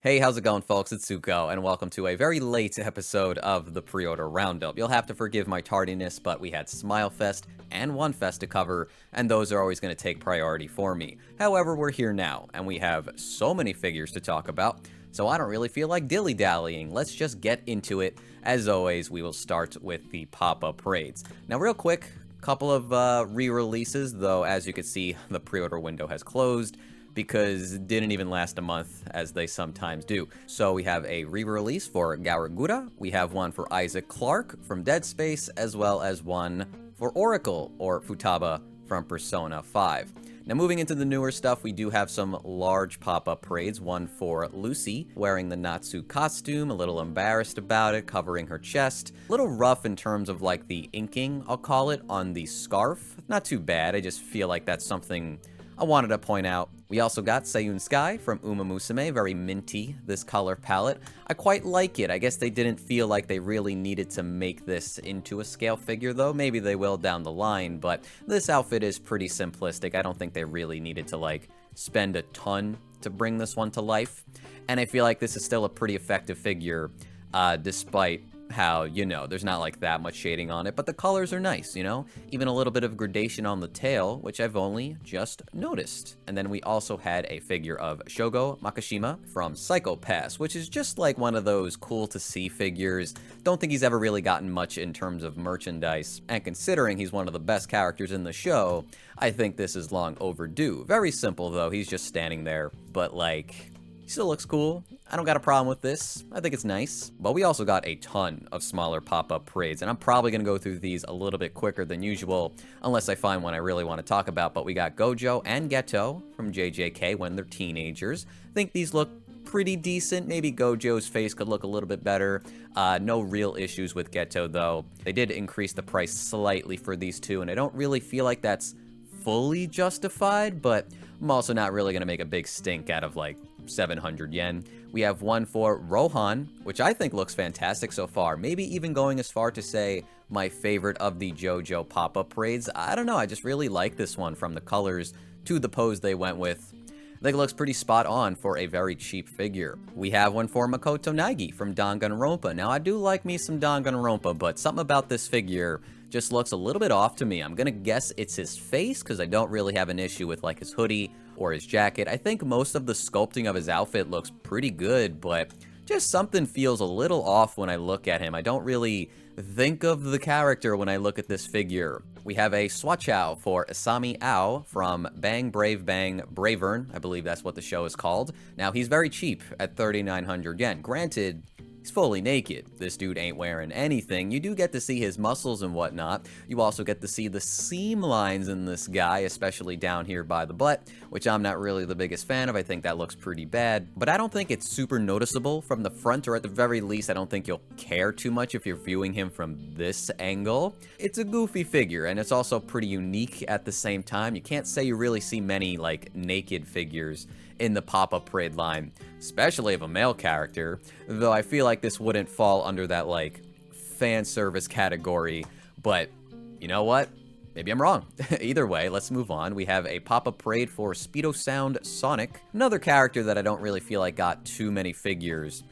Hey, how's it going, folks? It's Zucco, and welcome to a very late episode of the Preorder Roundup. You'll have to forgive my tardiness, but we had SmileFest and Wonfes to cover, and those are always going to take priority for me. However, we're here now, and we have so many figures to talk about, so I don't really feel like dilly-dallying. Let's just get into it. As always, we will start with the pop-up raids. Now, real quick, couple of re-releases, though, as you can see, the pre-order window has closed, because it didn't even last a month, as they sometimes do. So we have a re-release for Garagura, we have one for Isaac Clarke from Dead Space, as well as one for Oracle, or Futaba, from Persona 5. Now moving into the newer stuff, we do have some large pop-up raids, one for Lucy, wearing the Natsu costume, a little embarrassed about it, covering her chest. A little rough in terms of like the inking, I'll call it, on the scarf. Not too bad, I just feel like that's something I wanted to point out. We also got Sayun Sky from Uma Musume, very minty, this color palette. I quite like it. I guess they didn't feel like they really needed to make this into a scale figure, though. Maybe they will down the line, but this outfit is pretty simplistic. I don't think they really needed to, like, spend a ton to bring this one to life. And I feel like this is still a pretty effective figure, despite how, you know, there's not like that much shading on it, but the colors are nice, you know? Even a little bit of gradation on the tail, which I've only just noticed. And then we also had a figure of Shogo Makishima from Psycho Pass, which is just like one of those cool to see figures. Don't think he's ever really gotten much in terms of merchandise, and considering he's one of the best characters in the show, I think this is long overdue. Very simple though, he's just standing there, but like, still looks cool. I don't got a problem with this. I think it's nice. But we also got a ton of smaller pop-up raids, and I'm probably going to go through these a little bit quicker than usual, unless I find one I really want to talk about. But we got Gojo and Geto from JJK when they're teenagers. I think these look pretty decent. Maybe Gojo's face could look a little bit better. No real issues with Geto, though. They did increase the price slightly for these two, and I don't really feel like that's fully justified, but I'm also not really going to make a big stink out of, like, 700 yen. We have one for Rohan, which I think looks fantastic so far. Maybe even going as far to say my favorite of the JoJo pop-up raids. I don't know, I just really like this one, from the colors to the pose they went with. I think it looks pretty spot on for a very cheap figure. We have one for Makoto Nagi from Danganronpa. Now, I do like me some Danganronpa, but something about this figure just looks a little bit off to me. I'm gonna guess it's his face, because I don't really have an issue with like his hoodie or his jacket. I think most of the sculpting of his outfit looks pretty good, but just something feels a little off when I look at him. I don't really think of the character when I look at this figure. We have a Swatchow for Asami Ao from Bang Brave Bang Bravern. I believe that's what the show is called. Now, he's very cheap at 3,900 yen. Granted, he's fully naked. This dude ain't wearing anything. You do get to see his muscles and whatnot. You also get to see the seam lines in this guy, especially down here by the butt, which I'm not really the biggest fan of. I think that looks pretty bad, but I don't think it's super noticeable from the front, or at the very least, I don't think you'll care too much if you're viewing him from this angle. It's a goofy figure, and it's also pretty unique at the same time. You can't say you really see many, like, naked figures in the pop-up raid line, especially of a male character, though I feel like this wouldn't fall under that, like, fan service category, but you know what? Maybe I'm wrong. Either way, let's move on. We have a pop-up raid for Speedo Sound Sonic, another character that I don't really feel like got too many figures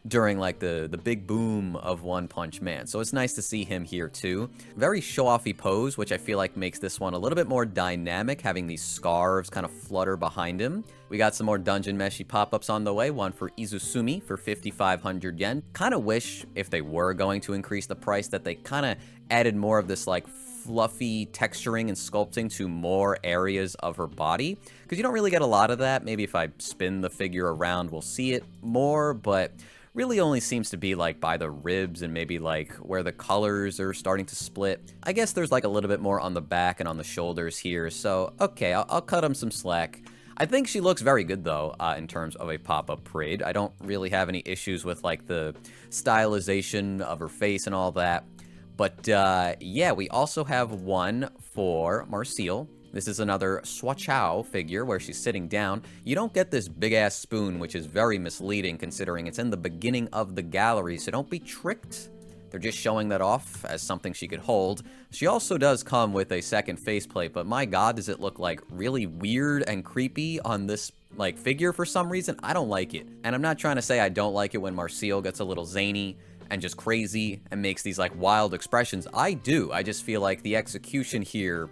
during like the big boom of One Punch Man. So it's nice to see him here too. Very show-offy pose, which I feel like makes this one a little bit more dynamic, having these scarves kind of flutter behind him. We got some more Dungeon Meshi pop-ups on the way, one for Izusumi for 5,500 yen. Kind of wish, if they were going to increase the price, that they kind of added more of this like fluffy texturing and sculpting to more areas of her body, because you don't really get a lot of that. Maybe if I spin the figure around, we'll see it more, but really only seems to be like by the ribs and maybe like where the colors are starting to split. I guess there's like a little bit more on the back and on the shoulders here, so okay, I'll cut him some slack. I think she looks very good though, in terms of a pop-up raid. I don't really have any issues with like the stylization of her face and all that. But yeah, we also have one for Marcille. This is another Swatchow figure where she's sitting down. You don't get this big-ass spoon, which is very misleading considering it's in the beginning of the gallery, so don't be tricked. They're just showing that off as something she could hold. She also does come with a second faceplate, but my god, does it look like really weird and creepy on this like figure for some reason. I don't like it. And I'm not trying to say I don't like it when Marcel gets a little zany and just crazy and makes these like wild expressions. I do. I just feel like the execution here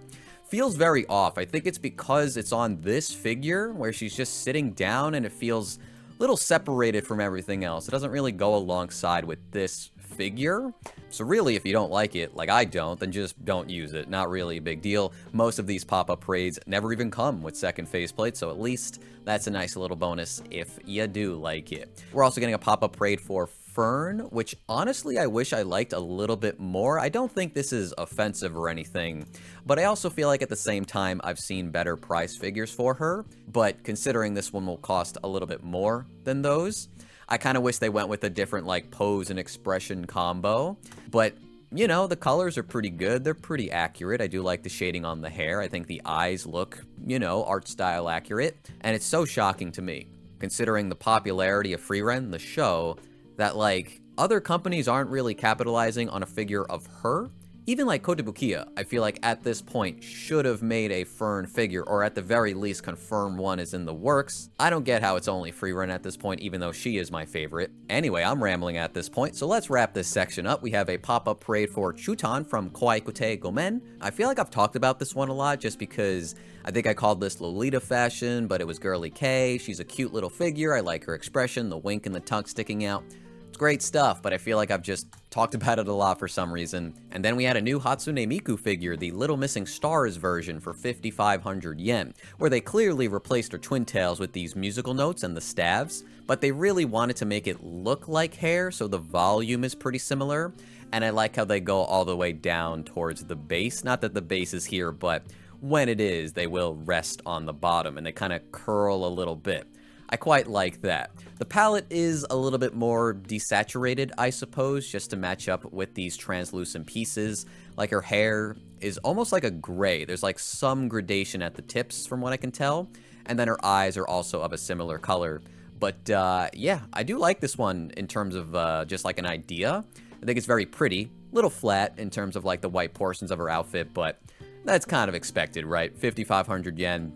feels very off. I think it's because it's on this figure where she's just sitting down and it feels a little separated from everything else. It doesn't really go alongside with this figure. So really, if you don't like it, like I don't, then just don't use it. Not really a big deal. Most of these pop-up parades never even come with second faceplate, so at least that's a nice little bonus if you do like it. We're also getting a pop-up parade for Fern, which honestly I wish I liked a little bit more. I don't think this is offensive or anything, but I also feel like at the same time I've seen better price figures for her, but considering this one will cost a little bit more than those, I kind of wish they went with a different like pose and expression combo. But you know, the colors are pretty good. They're pretty accurate. I do like the shading on the hair. I think the eyes look, you know, art style accurate, and it's so shocking to me considering the popularity of Frieren, the show, that like other companies aren't really capitalizing on a figure of her. Even like Kotobukiya, I feel like at this point should have made a Fern figure, or at the very least confirm one is in the works. I don't get how it's only Frieren at this point, even though she is my favorite. Anyway, I'm rambling at this point, so let's wrap this section up. We have a pop-up parade for Chutan from Kawaii Gomen. I feel like I've talked about this one a lot just because I think I called this Lolita fashion, but it was Girly K. She's a cute little figure. I like her expression, the wink and the tongue sticking out. It's great stuff, but I feel like I've just talked about it a lot for some reason. And then we had a new Hatsune Miku figure, the Little Missing Stars version for 5,500 yen, where they clearly replaced her twin tails with these musical notes and the staves, but they really wanted to make it look like hair, so the volume is pretty similar. And I like how they go all the way down towards the base. Not that the base is here, but when it is, they will rest on the bottom and they kind of curl a little bit. I quite like that. The palette is a little bit more desaturated, I suppose, just to match up with these translucent pieces. Like her hair is almost like a gray. There's like some gradation at the tips from what I can tell. And then her eyes are also of a similar color. But yeah, I do like this one in terms of just like an idea. I think it's very pretty. Little flat in terms of like the white portions of her outfit, but that's kind of expected, right? 5,500 yen.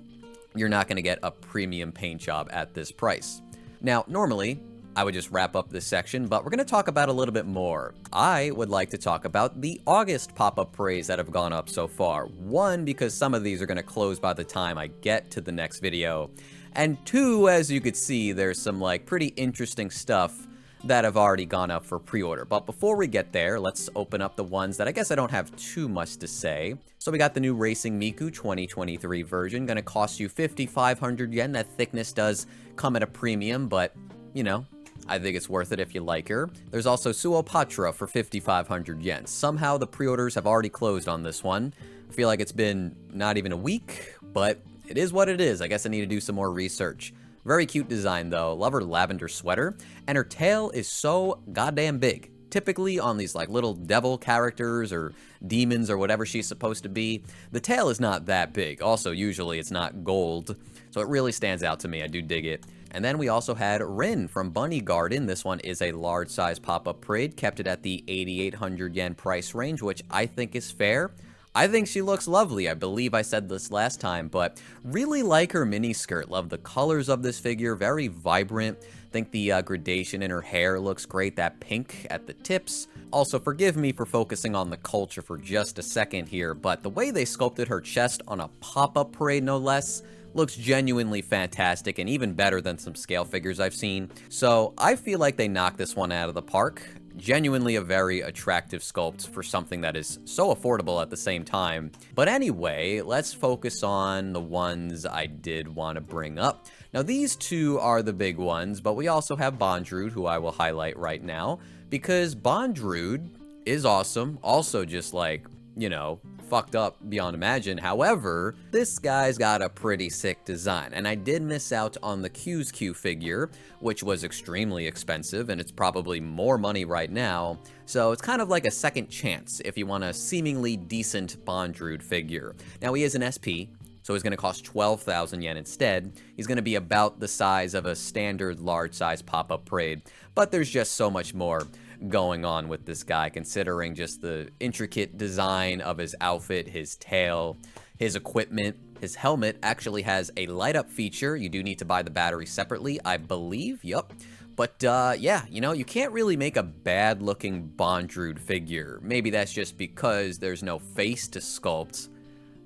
You're not going to get a premium paint job at this price. Now, normally, I would just wrap up this section, but we're going to talk about a little bit more. I would like to talk about the August pop-up parades that have gone up so far. One, because some of these are going to close by the time I get to the next video. And two, as you could see, there's some like pretty interesting stuff that have already gone up for pre-order. But before we get there, let's open up the ones that I guess I don't have too much to say. So we got the new Racing Miku 2023 version, gonna cost you 5,500 yen. That thickness does come at a premium, but, you know, I think it's worth it if you like her. There's also Suopatra for 5,500 yen. Somehow the pre-orders have already closed on this one. I feel like it's been not even a week, but it is what it is. I guess I need to do some more research. Very cute design though. Love her lavender sweater. And her tail is so goddamn big. Typically on these like little devil characters or demons or whatever she's supposed to be, the tail is not that big. Also, usually it's not gold. So it really stands out to me. I do dig it. And then we also had Rin from Bunny Garden. This one is a large size pop-up parade. Kept it at the 8,800 yen price range, which I think is fair. I think she looks lovely. I believe I said this last time, but really like her mini skirt. Love the colors of this figure. Very vibrant. Think the gradation in her hair looks great. That pink at the tips. Also, forgive me for focusing on the culture for just a second here, but the way they sculpted her chest on a pop-up parade, no less, looks genuinely fantastic and even better than some scale figures I've seen. So I feel like they knocked this one out of the park. Genuinely a very attractive sculpt for something that is so affordable at the same time. But anyway, let's focus on the ones I did want to bring up. Now these two are the big ones, but we also have Bondrewd, who I will highlight right now, because Bondrewd is awesome. Also just like, you know, fucked up beyond imagine. However, this guy's got a pretty sick design, and I did miss out on the Q's Q figure, which was extremely expensive, and it's probably more money right now. So it's kind of like a second chance if you want a seemingly decent Bondrewd figure. Now he is an SP, so he's going to cost 12,000 yen instead. He's going to be about the size of a standard large size pop-up parade, but there's just so much more going on with this guy, considering just the intricate design of his outfit, his tail, his equipment. His helmet actually has a light up feature. You do need to buy the battery separately, I believe. Yup. But yeah, you know, you can't really make a bad looking Bondrewd figure. Maybe that's just because there's no face to sculpt.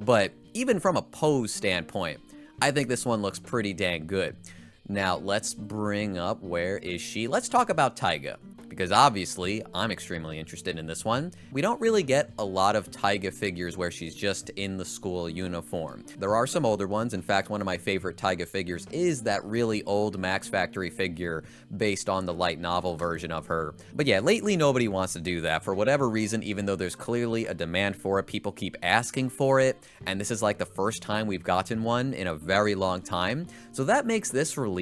But even from a pose standpoint, I think this one looks pretty dang good. Now, let's bring up, where is she? Let's talk about Taiga, because obviously I'm extremely interested in this one. We don't really get a lot of Taiga figures where she's just in the school uniform. There are some older ones. In fact, one of my favorite Taiga figures is that really old Max Factory figure based on the light novel version of her. But yeah, lately nobody wants to do that. For whatever reason, even though there's clearly a demand for it, people keep asking for it, and this is like the first time we've gotten one in a very long time. So that makes this release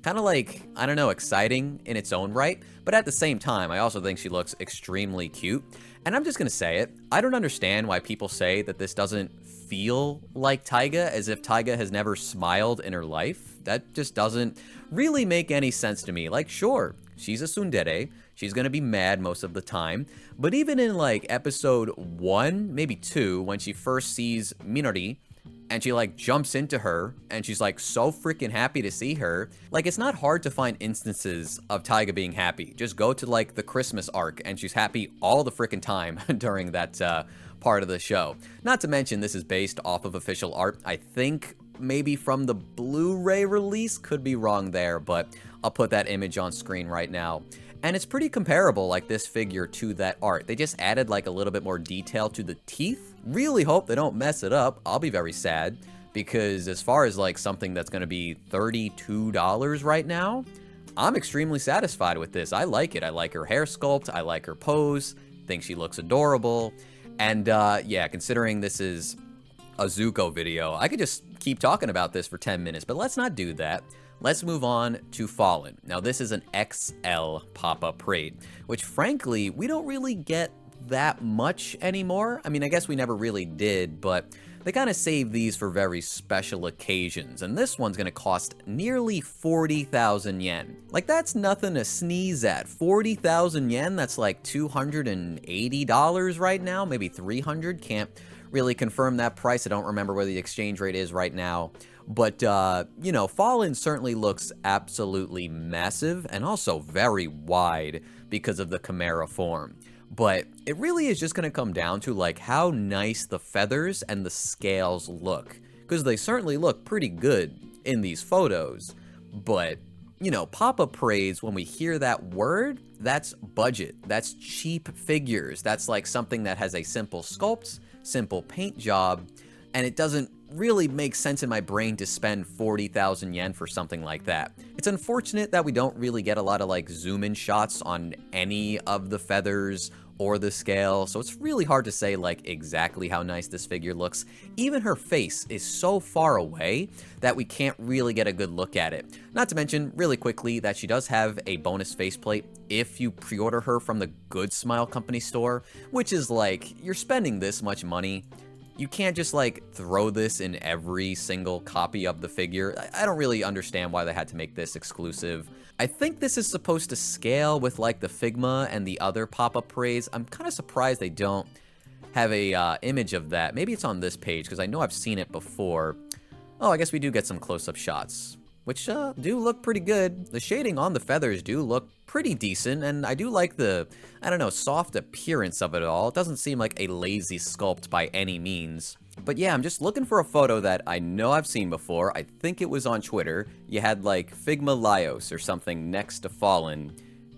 kind of like, I don't know, exciting in its own right, but at the same time, I also think she looks extremely cute. And I'm just gonna say it, I don't understand why people say that this doesn't feel like Taiga, as if Taiga has never smiled in her life. That just doesn't really make any sense to me. Like, sure, she's a tsundere, she's gonna be mad most of the time, but even in like episode 1, maybe 2, when she first sees Minori, and she like jumps into her, and she's like so freaking happy to see her. Like, it's not hard to find instances of Taiga being happy. Just go to like the Christmas arc, and she's happy all the freaking time during that part of the show. Not to mention, this is based off of official art. I think maybe from the Blu-ray release, could be wrong there, but I'll put that image on screen right now. And it's pretty comparable, like this figure, to that art. They just added like a little bit more detail to the teeth. Really hope they don't mess it up. I'll be very sad, because as far as like something that's gonna be $32 right now, I'm extremely satisfied with this. I like it. I like her hair sculpt. I like her pose. Think she looks adorable. And yeah, considering this is a Zucco video, I could just keep talking about this for 10 minutes, but let's not do that. Let's move on to Fallen. Now, this is an XL pop-up parade, which frankly, we don't really get that much anymore. I mean, I guess we never really did, but they kind of save these for very special occasions, and this one's gonna cost nearly 40,000 yen. Like, that's nothing to sneeze at. 40,000 yen, that's like $280 right now, maybe 300, can't really confirm that price. I don't remember where the exchange rate is right now. But, you know, Fallen certainly looks absolutely massive and also very wide because of the Chimera form. But it really is just going to come down to, like, how nice the feathers and the scales look. Because they certainly look pretty good in these photos. But, you know, pop-up parades, when we hear that word, that's budget. That's cheap figures. That's like something that has a simple sculpt, simple paint job, and it doesn't really make sense in my brain to spend 40,000 yen for something like that. It's unfortunate that we don't really get a lot of like zoom in shots on any of the feathers or the scale, so it's really hard to say like exactly how nice this figure looks. Even her face is so far away that we can't really get a good look at it. Not to mention, really quickly, that she does have a bonus faceplate if you pre-order her from the Good Smile Company store, which is like, you're spending this much money, you can't just like throw this in every single copy of the figure. I don't really understand why they had to make this exclusive. I think this is supposed to scale with like the Figma and the other pop-up parades. I'm kind of surprised they don't have a image of that. Maybe it's on this page, because I know I've seen it before. Oh, I guess we do get some close-up shots, which do look pretty good. The shading on the feathers do look pretty decent, and I do like the, I don't know, soft appearance of it all. It doesn't seem like a lazy sculpt by any means. But yeah, I'm just looking for a photo that I know I've seen before. I think it was on Twitter. You had like Figma Laios or something next to Fallen.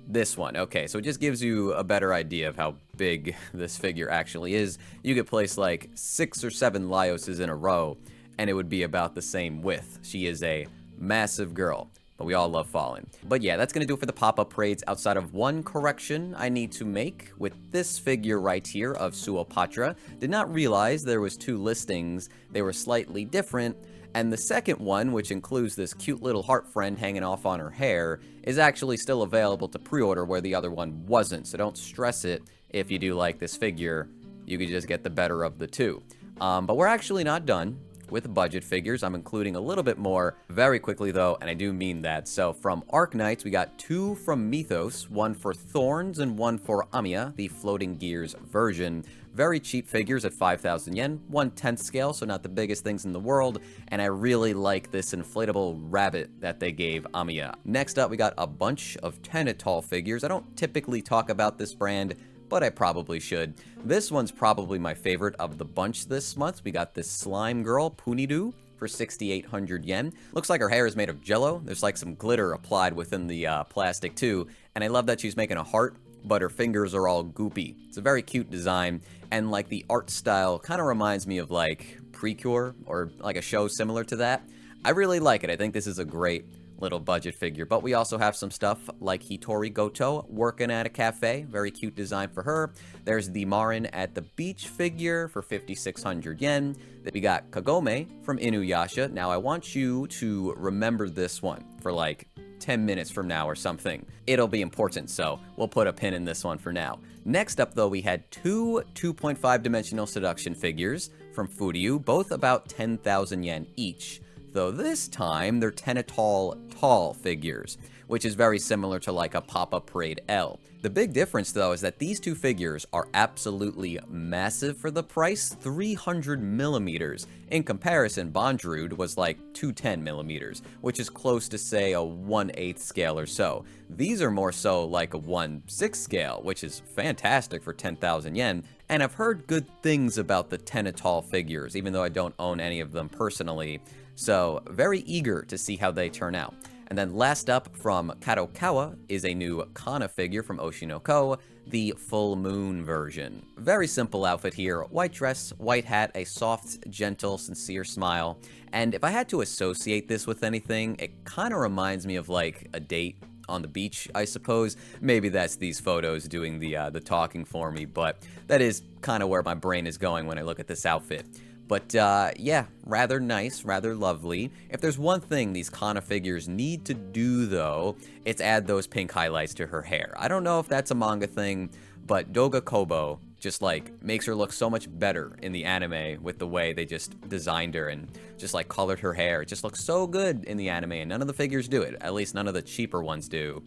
This one. Okay, so it just gives you a better idea of how big this figure actually is. You could place like 6 or 7 Laioses in a row, and it would be about the same width. She is a massive girl, but we all love Fallen. But yeah, that's gonna do it for the pop-up parades, outside of one correction I need to make with this figure right here of Suopatra. Did not realize there was 2 listings. They were slightly different, and the second one, which includes this cute little heart friend hanging off on her hair, is actually still available to pre-order where the other one wasn't, so don't stress it. If you do like this figure, you could just get the better of the 2. But we're actually not done. with budget figures. I'm including a little bit more very quickly though, and I do mean that. So from Arknights, we got 2 from Mythos, 1 for Thorns and 1 for AmiAmi, the Floating Gears version. Very cheap figures at 5,000 yen, 1/10 scale, so not the biggest things in the world, and I really like this inflatable rabbit that they gave AmiAmi. Next up, we got a bunch of Tenatol figures. I don't typically talk about this brand, but I probably should. This one's probably my favorite of the bunch this month. We got this slime girl, Punidu, for 6,800 yen. Looks like her hair is made of jello. There's like some glitter applied within the plastic too, and I love that she's making a heart, but her fingers are all goopy. It's a very cute design, and like the art style kind of reminds me of like Precure or like a show similar to that. I really like it. I think this is a great little budget figure, but we also have some stuff like Hitori Goto working at a cafe. Very cute design for her. There's the Marin at the beach figure for 5,600 yen. Then we got Kagome from Inuyasha. Now I want you to remember this one for like 10 minutes from now or something. It'll be important, so we'll put a pin in this one for now. Next up though, we had 2 2.5 dimensional seduction figures from Furyu, both about 10,000 yen each, though this time they're Tenatol tall figures, which is very similar to like a pop-up Parade L. The big difference though is that these two figures are absolutely massive for the price, 300 millimeters. In comparison, Bondrewd was like 210 millimeters, which is close to say a 1/8 scale or so. These are more so like a 1/6 scale, which is fantastic for 10,000 yen. And I've heard good things about the Tenatol figures, even though I don't own any of them personally. So very eager to see how they turn out. And then last up from Kadokawa is a new Kana figure from Oshinoko, the full moon version. Very simple outfit here, white dress, white hat, a soft, gentle, sincere smile. And if I had to associate this with anything, it kind of reminds me of like a date on the beach, I suppose. Maybe that's these photos doing the talking for me, but that is kind of where my brain is going when I look at this outfit. But yeah, rather nice, rather lovely. If there's one thing these Kana figures need to do though, it's add those pink highlights to her hair. I don't know if that's a manga thing, but Doga Kobo just like makes her look so much better in the anime with the way they just designed her and just like colored her hair. It just looks so good in the anime, and none of the figures do it. At least none of the cheaper ones do.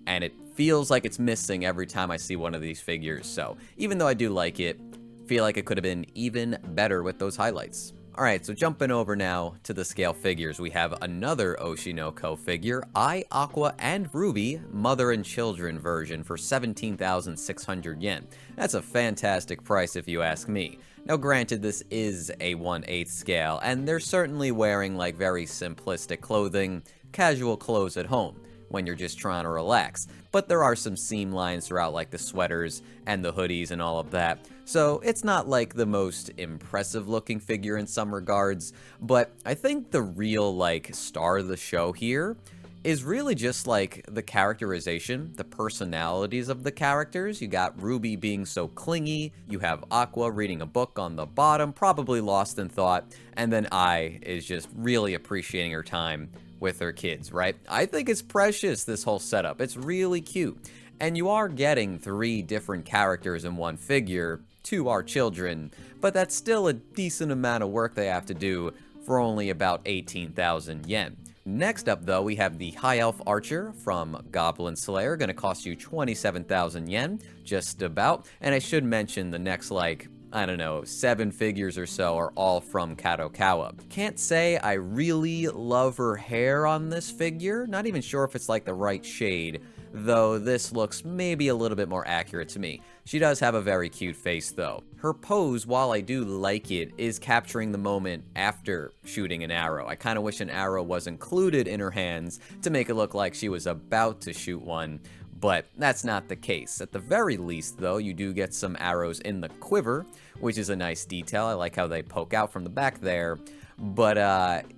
And it feels like it's missing every time I see one of these figures. So even though I do like it, feel like it could have been even better with those highlights. Alright, so jumping over now to the scale figures, we have another Oshinoko figure, Ai, Aqua, and Ruby, mother and children version for 17,600 yen. That's a fantastic price if you ask me. Now granted, this is a 1/8 scale, and they're certainly wearing like very simplistic clothing, casual clothes at home, when you're just trying to relax. But there are some seam lines throughout like the sweaters and the hoodies and all of that. So it's not like the most impressive looking figure in some regards, but I think the real like star of the show here is really just like the characterization, the personalities of the characters. You got Ruby being so clingy, you have Aqua reading a book on the bottom, probably lost in thought, and then Ai is just really appreciating her time with her kids, right? I think it's precious, this whole setup. It's really cute. And you are getting 3 different characters in one figure to our children, but that's still a decent amount of work they have to do for only about 18,000 yen. Next up though, we have the High Elf Archer from Goblin Slayer, gonna cost you 27,000 yen, just about. And I should mention the next like, I don't know, 7 figures or so are all from Kadokawa. Can't say I really love her hair on this figure, not even sure if it's like the right shade, though this looks maybe a little bit more accurate to me. She does have a very cute face though. Her pose, while I do like it, is capturing the moment after shooting an arrow. I kind of wish an arrow was included in her hands to make it look like she was about to shoot one, but that's not the case. At the very least though, you do get some arrows in the quiver, which is a nice detail. I like how they poke out from the back there. But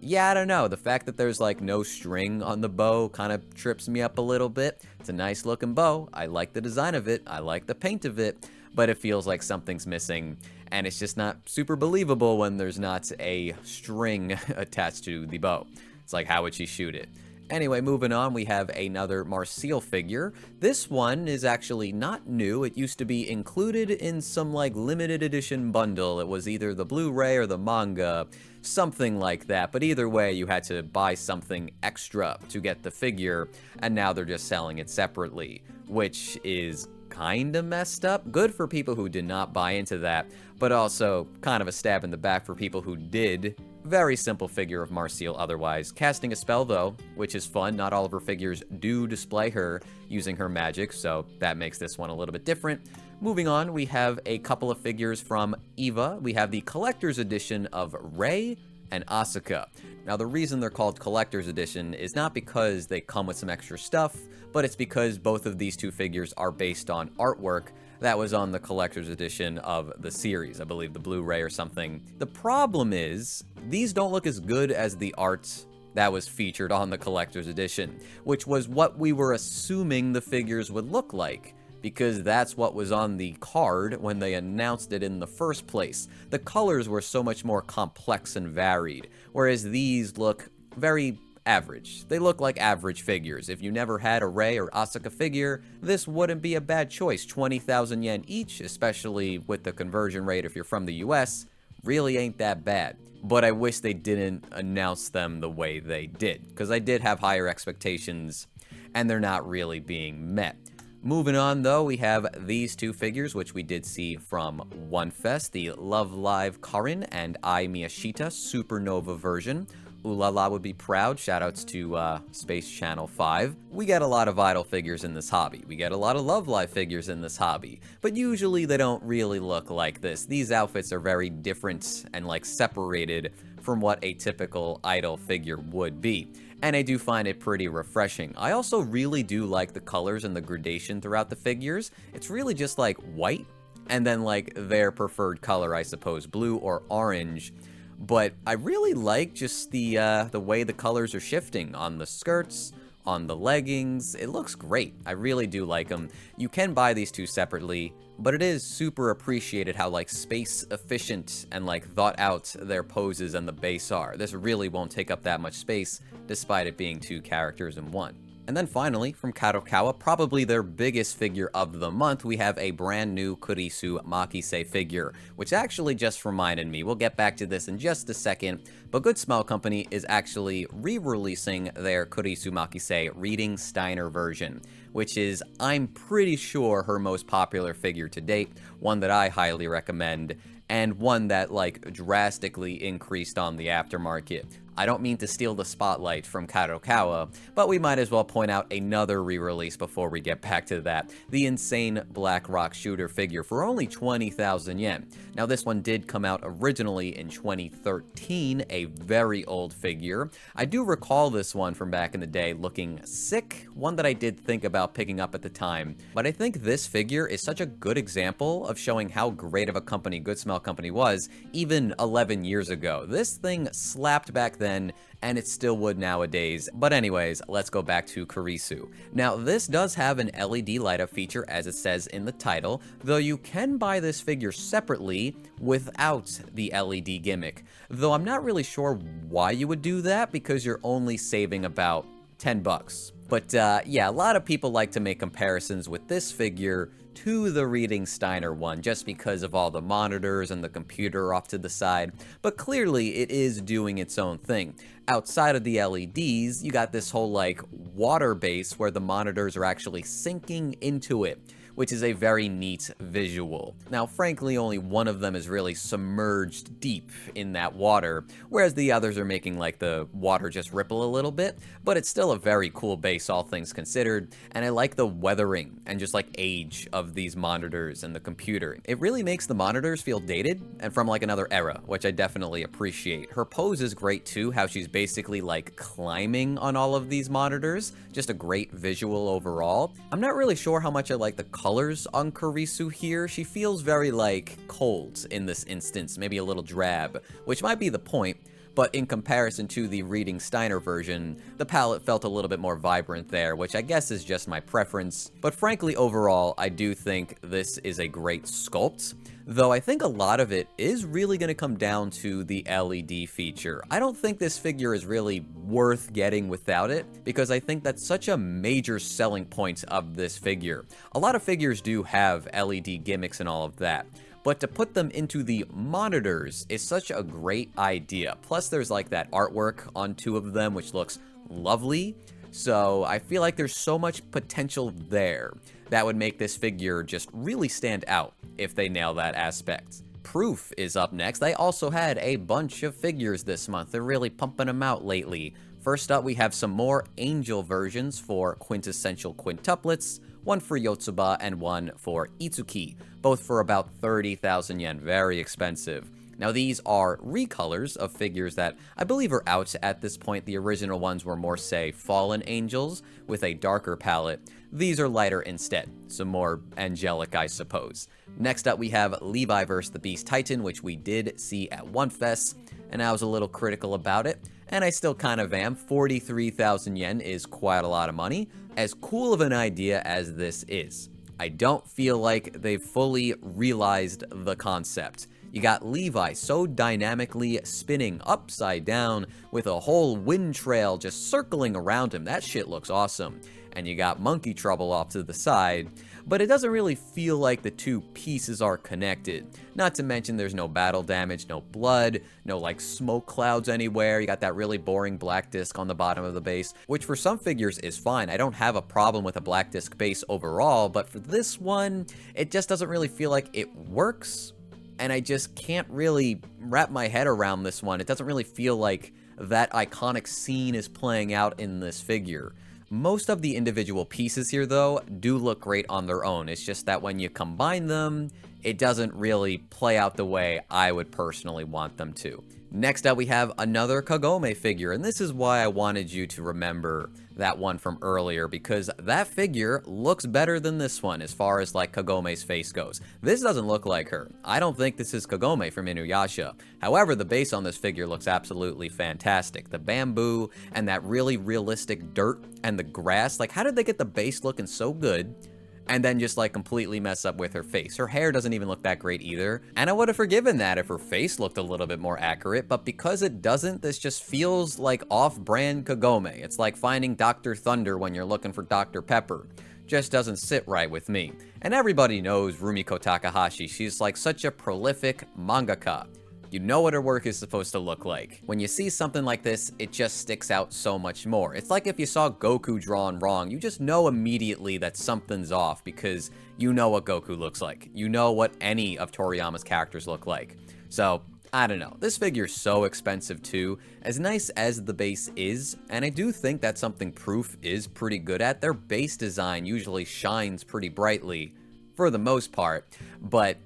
yeah, I don't know. The fact that there's like no string on the bow kind of trips me up a little bit. It's a nice looking bow. I like the design of it. I like the paint of it, but it feels like something's missing, and it's just not super believable when there's not a string attached to the bow. It's like, how would she shoot it? Anyway, moving on, we have another Marseille figure. This one is actually not new. It used to be included in some like limited edition bundle. It was either the Blu-ray or the manga, something like that. But either way, you had to buy something extra to get the figure, and now they're just selling it separately, which is kinda messed up. Good for people who did not buy into that, but also kind of a stab in the back for people who did. Very simple figure of Marseille otherwise. Casting a spell though, which is fun. Not all of her figures do display her using her magic, so that makes this one a little bit different. Moving on, we have a couple of figures from Eva. We have the collector's edition of Rei and Asuka. Now, the reason they're called collector's edition is not because they come with some extra stuff, but it's because both of these two figures are based on artwork that was on the collector's edition of the series, I believe the Blu-ray or something. The problem is, these don't look as good as the art that was featured on the collector's edition, which was what we were assuming the figures would look like, because that's what was on the card when they announced it in the first place. The colors were so much more complex and varied, whereas these look very average. They look like average figures. If you never had a Rei or Asuka figure, this wouldn't be a bad choice. 20,000 yen each, especially with the conversion rate if you're from the US, really ain't that bad. But I wish they didn't announce them the way they did, because I did have higher expectations, and they're not really being met. Moving on, though, we have these two figures, which we did see from Wonfest, the Love Live Karin and I Miyashita Supernova version. Ulala would be proud. Shoutouts to Space Channel 5. We get a lot of Idol figures in this hobby. We get a lot of Love Live figures in this hobby. But usually they don't really look like this. These outfits are very different and like separated from what a typical Idol figure would be. And I do find it pretty refreshing. I also really do like the colors and the gradation throughout the figures. It's really just like white and then like their preferred color, I suppose, blue or orange. But I really like just the way the colors are shifting on the skirts, on the leggings. It looks great. I really do like them. You can buy these two separately, but it is super appreciated how like space efficient and like thought out their poses and the base are. This really won't take up that much space despite it being two characters in one. And then finally, from Kadokawa, probably their biggest figure of the month, we have a brand new Kurisu Makise figure, which actually just reminded me, we'll get back to this in just a second, but Good Smile Company is actually re-releasing their Kurisu Makise Reading Steiner version, which is, I'm pretty sure, her most popular figure to date, one that I highly recommend, and one that like drastically increased on the aftermarket. I don't mean to steal the spotlight from Kadokawa, but we might as well point out another re-release before we get back to that. The insane Black Rock Shooter figure for only 20,000 yen. Now this one did come out originally in 2013, a very old figure. I do recall this one from back in the day looking sick, one that I did think about picking up at the time. But I think this figure is such a good example of showing how great of a company Good Smile Company was even 11 years ago. This thing slapped back then, and it still would nowadays. But anyways, let's go back to Kurisu. Now, this does have an LED light up feature as it says in the title, though you can buy this figure separately without the LED gimmick. Though I'm not really sure why you would do that, because you're only saving about 10 bucks. But yeah, a lot of people like to make comparisons with this figure to the Reading Steiner one, just because of all the monitors and the computer off to the side, but clearly it is doing its own thing. Outside of the LEDs, you got this whole like water base where the monitors are actually sinking into it, which is a very neat visual. Now, frankly, only one of them is really submerged deep in that water, whereas the others are making like the water just ripple a little bit, but it's still a very cool base, all things considered, and I like the weathering and just like age of these monitors and the computer. It really makes the monitors feel dated and from like another era, which I definitely appreciate. Her pose is great too, how she's basically like climbing on all of these monitors, just a great visual overall. I'm not really sure how much I like the colors on Kurisu here. She feels very like cold in this instance, maybe a little drab, which might be the point, but in comparison to the Reading Steiner version, the palette felt a little bit more vibrant there, which I guess is just my preference. But frankly, overall, I do think this is a great sculpt. Though I think a lot of it is really going to come down to the LED feature. I don't think this figure is really worth getting without it, because I think that's such a major selling point of this figure. A lot of figures do have LED gimmicks and all of that, but to put them into the monitors is such a great idea. Plus there's like that artwork on two of them which looks lovely, so I feel like there's so much potential there that would make this figure just really stand out if they nail that aspect. Proof is up next. They also had a bunch of figures this month. They're really pumping them out lately. First up, we have some more angel versions for quintessential quintuplets, one for Yotsuba and one for Itsuki, both for about 30,000 yen, very expensive. Now these are recolors of figures that I believe are out at this point. The original ones were more, say, fallen angels with a darker palette. These are lighter instead, some more angelic, I suppose. Next up we have Levi vs. the Beast Titan, which we did see at Wonfes, and I was a little critical about it, and I still kind of am. 43,000 yen is quite a lot of money, as cool of an idea as this is. I don't feel like they've fully realized the concept. You got Levi so dynamically spinning upside down with a whole wind trail just circling around him. That shit looks awesome. And you got Monkey Trouble off to the side, but it doesn't really feel like the two pieces are connected. Not to mention there's no battle damage, no blood, no like smoke clouds anywhere. You got that really boring black disc on the bottom of the base, which for some figures is fine. I don't have a problem with a black disc base overall, but for this one, it just doesn't really feel like it works. And I just can't really wrap my head around this one. It doesn't really feel like that iconic scene is playing out in this figure. Most of the individual pieces here, though, do look great on their own. It's just that when you combine them, it doesn't really play out the way I would personally want them to. Next up, we have another Kagome figure, and this is why I wanted you to remember that one from earlier, because that figure looks better than this one as far as like Kagome's face goes. This doesn't look like her. I don't think this is Kagome from Inuyasha. However, the base on this figure looks absolutely fantastic. The bamboo and that really realistic dirt and the grass, like how did they get the base looking so good and then just like completely mess up with her face? Her hair doesn't even look that great either, and I would have forgiven that if her face looked a little bit more accurate, but because it doesn't, this just feels like off-brand Kagome. It's like finding Dr. Thunder when you're looking for Dr. Pepper. Just doesn't sit right with me. And everybody knows Rumiko Takahashi. She's like such a prolific mangaka. You know what her work is supposed to look like. When you see something like this, it just sticks out so much more. It's like if you saw Goku drawn wrong, you just know immediately that something's off because you know what Goku looks like. You know what any of Toriyama's characters look like. So, I don't know. This figure's so expensive too, as nice as the base is, and I do think that's something Proof is pretty good at. Their base design usually shines pretty brightly, for the most part, but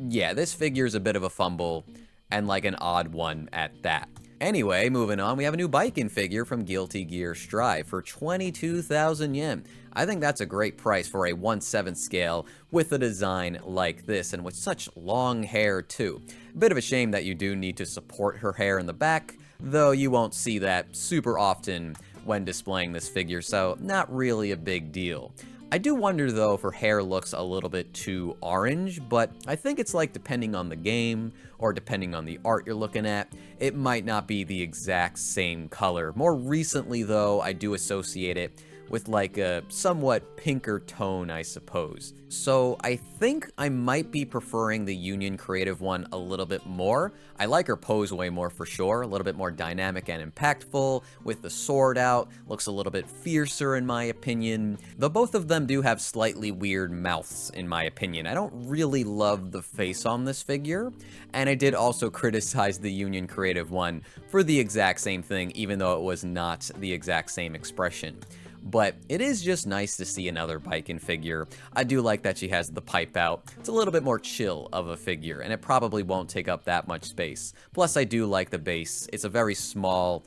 yeah, this figure's a bit of a fumble, and like an odd one at that. Anyway, moving on, we have a new Biken figure from Guilty Gear Strive for 22,000 yen. I think that's a great price for a 1/7 scale with a design like this and with such long hair too. Bit of a shame that you do need to support her hair in the back, though you won't see that super often when displaying this figure, so not really a big deal. I do wonder though if her hair looks a little bit too orange, but I think it's like depending on the game or depending on the art you're looking at, it might not be the exact same color. More recently though, I do associate it with like a somewhat pinker tone, I suppose. So I think I might be preferring the Union Creative one a little bit more. I like her pose way more for sure, a little bit more dynamic and impactful, with the sword out, looks a little bit fiercer in my opinion, though both of them do have slightly weird mouths in my opinion. I don't really love the face on this figure, and I did also criticize the Union Creative one for the exact same thing, even though it was not the exact same expression. But it is just nice to see another Biken figure. I do like that she has the pipe out. It's a little bit more chill of a figure, and it probably won't take up that much space. Plus, I do like the base. It's a very small,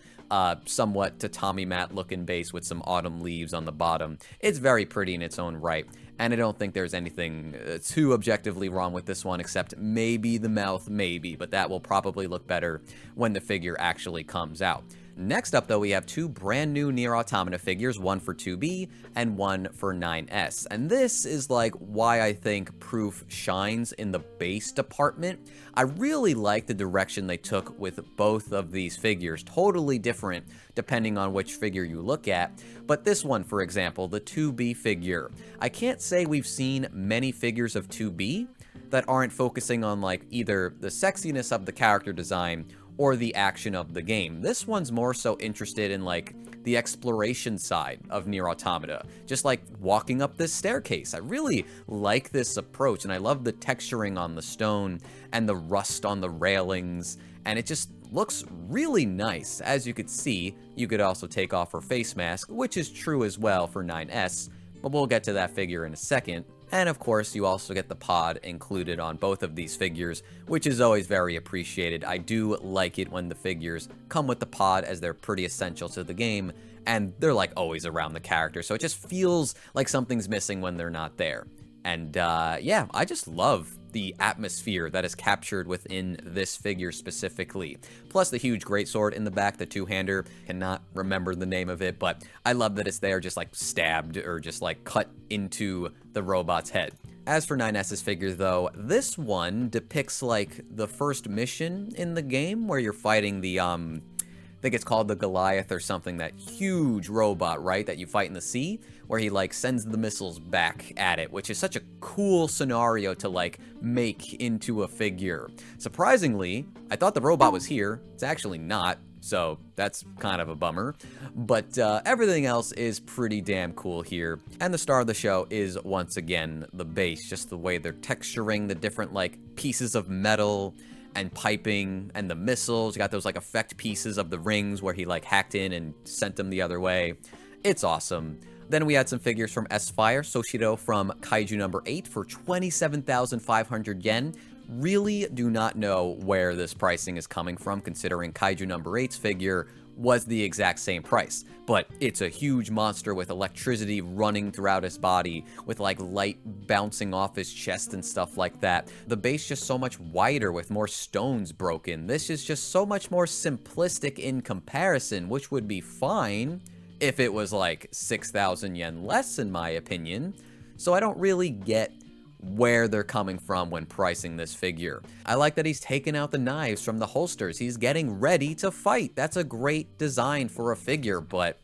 somewhat tatami mat looking base with some autumn leaves on the bottom. It's very pretty in its own right, and I don't think there's anything too objectively wrong with this one, except maybe the mouth, maybe, but that will probably look better when the figure actually comes out. Next up, though, we have two brand new Nier Automata figures, one for 2B and one for 9S. And this is like why I think Proof shines in the base department. I really like the direction they took with both of these figures, totally different depending on which figure you look at. But this one, for example, the 2B figure, I can't say we've seen many figures of 2B that aren't focusing on like either the sexiness of the character design or the action of the game. This one's more so interested in like the exploration side of Nier Automata, just like walking up this staircase. I really like this approach, and I love the texturing on the stone and the rust on the railings, and it just looks really nice. As you could see, you could also take off her face mask, which is true as well for 9S, but we'll get to that figure in a second. And of course, you also get the pod included on both of these figures, which is always very appreciated. I do like it when the figures come with the pod, as they're pretty essential to the game, and they're like always around the character, so it just feels like something's missing when they're not there. And yeah, I just love the atmosphere that is captured within this figure specifically. Plus the huge greatsword in the back, the two-hander. Cannot remember the name of it, but I love that it's there just like stabbed or just like cut into the robot's head. As for 9S's figure though, this one depicts like the first mission in the game where you're fighting the I think it's called the Goliath or something, that huge robot, right, that you fight in the sea, where he like sends the missiles back at it, which is such a cool scenario to like make into a figure. Surprisingly, I thought the robot was here. It's actually not, so that's kind of a bummer. But everything else is pretty damn cool here. And the star of the show is once again the base, just the way they're texturing the different like pieces of metal and piping and the missiles. You got those like effect pieces of the rings where he like hacked in and sent them the other way. It's awesome. Then we had some figures from S-Fire, Soshiro from Kaiju number 8 for 27,500 yen. Really do not know where this pricing is coming from, considering Kaiju number 8's figure was the exact same price, but it's a huge monster with electricity running throughout his body, with like light bouncing off his chest and stuff like that. The base just so much wider with more stones broken. This is just so much more simplistic in comparison, which would be fine if it was like 6,000 yen less, in my opinion. So I don't really get where they're coming from when pricing this figure. I like that he's taken out the knives from the holsters. He's getting ready to fight. That's a great design for a figure, but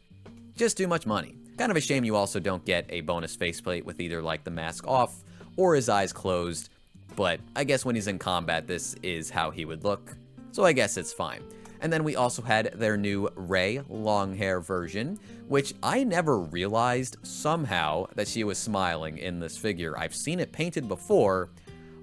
just too much money. Kind of a shame you also don't get a bonus faceplate with either like the mask off or his eyes closed, but I guess when he's in combat, this is how he would look, so I guess it's fine. And then we also had their new Rei long hair version, which I never realized somehow that she was smiling in this figure. I've seen it painted before,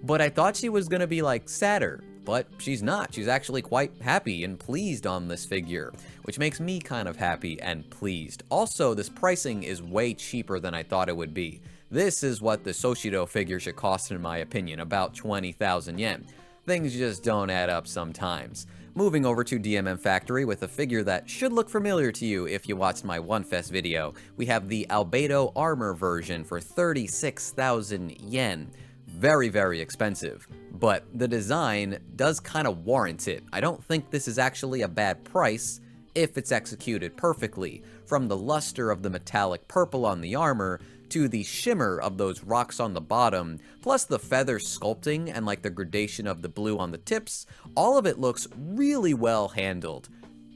but I thought she was gonna be like sadder, but she's not. She's actually quite happy and pleased on this figure, which makes me kind of happy and pleased. Also, this pricing is way cheaper than I thought it would be. This is what the Soshiro figure should cost, in my opinion, about 20,000 yen. Things just don't add up sometimes. Moving over to DMM Factory with a figure that should look familiar to you if you watched my Wonfes video. We have the Albedo armor version for 36,000 yen. Very, very expensive, but the design does kind of warrant it. I don't think this is actually a bad price if it's executed perfectly. From the luster of the metallic purple on the armor to the shimmer of those rocks on the bottom, plus the feather sculpting and like the gradation of the blue on the tips, all of it looks really well handled.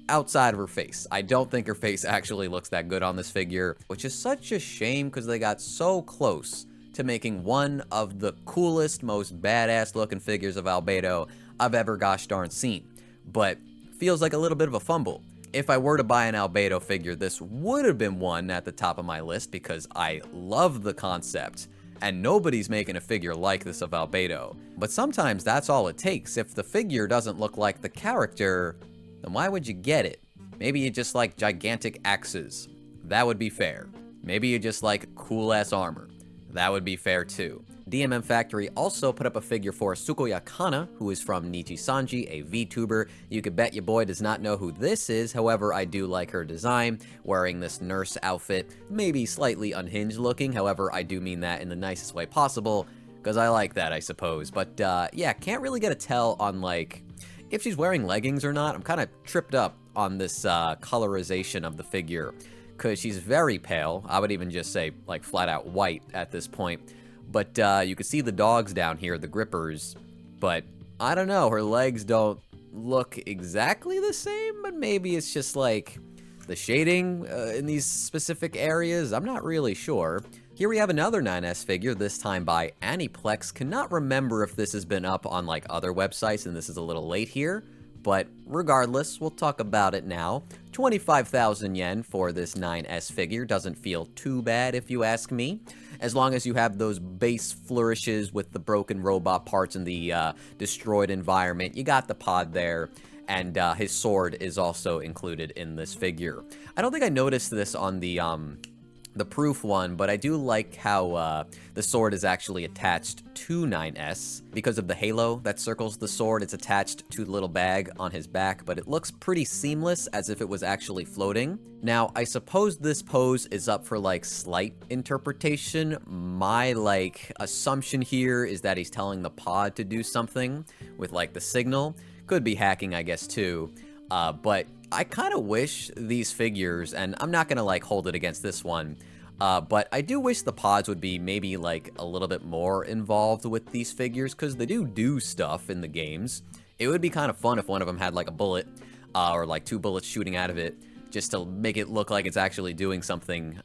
Outside of her face. I don't think her face actually looks that good on this figure, which is such a shame because they got so close to making one of the coolest, most badass looking figures of Albedo I've ever gosh darn seen. But feels like a little bit of a fumble. If I were to buy an Albedo figure, this would have been one at the top of my list because I love the concept, and nobody's making a figure like this of Albedo. But sometimes that's all it takes. If the figure doesn't look like the character, then why would you get it? Maybe you just like gigantic axes. That would be fair. Maybe you just like cool-ass armor. That would be fair too. DMM Factory also put up a figure for Sukoya Kana, who is from Nichi Sanji, a VTuber. You could bet your boy does not know who this is, however, I do like her design, wearing this nurse outfit, maybe slightly unhinged looking, however, I do mean that in the nicest way possible, because I like that, I suppose. But yeah, can't really get a tell on like, if she's wearing leggings or not. I'm kind of tripped up on this colorization of the figure, because she's very pale. I would even just say, like, flat out white at this point. But you can see the dogs down here, the grippers, but I don't know, her legs don't look exactly the same, but maybe it's just like the shading in these specific areas. I'm not really sure. Here we have another 9S figure, this time by Aniplex. Cannot remember if this has been up on like other websites and this is a little late here, but regardless, we'll talk about it now. 25,000 yen for this 9S figure. Doesn't feel too bad if you ask me. As long as you have those base flourishes with the broken robot parts and the destroyed environment, you got the pod there. And his sword is also included in this figure. I don't think I noticed this on the proof one, but I do like how the sword is actually attached to 9S. Because of the halo that circles the sword, it's attached to the little bag on his back, but it looks pretty seamless, as if it was actually floating. Now, I suppose this pose is up for like slight interpretation. My like assumption here is that he's telling the pod to do something with like the signal. Could be hacking, I guess, too. But I kind of wish these figures, and I'm not gonna like hold it against this one, but I do wish the pods would be maybe like a little bit more involved with these figures, because they do stuff in the games. It would be kind of fun if one of them had like a bullet, or like 2 bullets shooting out of it, just to make it look like it's actually doing something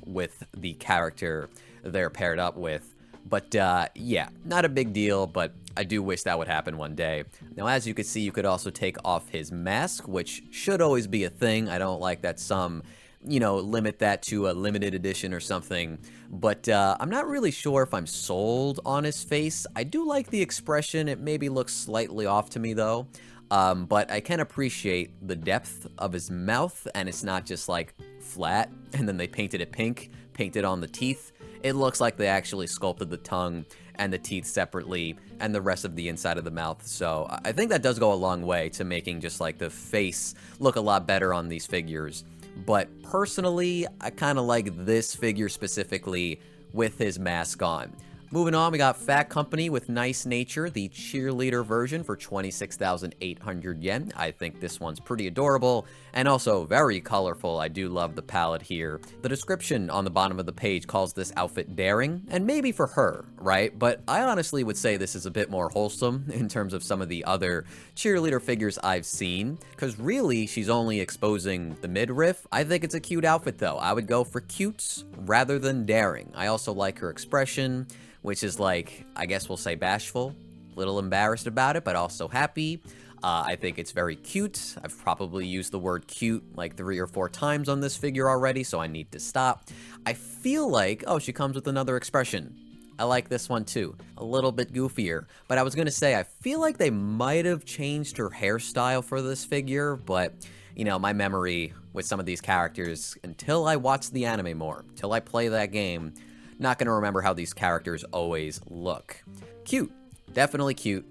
with the character they're paired up with. But yeah, not a big deal, but I do wish that would happen one day. Now, as you can see, you could also take off his mask, which should always be a thing. I don't like that some, you know, limit that to a limited edition or something. But I'm not really sure if I'm sold on his face. I do like the expression. It maybe looks slightly off to me, though. But I can appreciate the depth of his mouth, and it's not just like flat, and then they painted it pink, painted on the teeth. It looks like they actually sculpted the tongue and the teeth separately and the rest of the inside of the mouth. So I think that does go a long way to making just like the face look a lot better on these figures. But personally, I kind of like this figure specifically with his mask on. Moving on, we got Fat Company with Nice Nature, the cheerleader version for 26,800 yen. I think this one's pretty adorable and also very colorful. I do love the palette here. The description on the bottom of the page calls this outfit daring, and maybe for her, right? But I honestly would say this is a bit more wholesome in terms of some of the other cheerleader figures I've seen, because really she's only exposing the midriff. I think it's a cute outfit though. I would go for cutes rather than daring. I also like her expression, which is like, I guess we'll say bashful, a little embarrassed about it, but also happy. I think it's very cute. I've probably used the word cute like 3 or 4 times on this figure already, so I need to stop. I feel like, oh, she comes with another expression. I like this one too, a little bit goofier. But I was gonna say, I feel like they might have changed her hairstyle for this figure, but you know, my memory with some of these characters, until I watch the anime more, until I play that game, not gonna remember how these characters always look. Cute, definitely cute.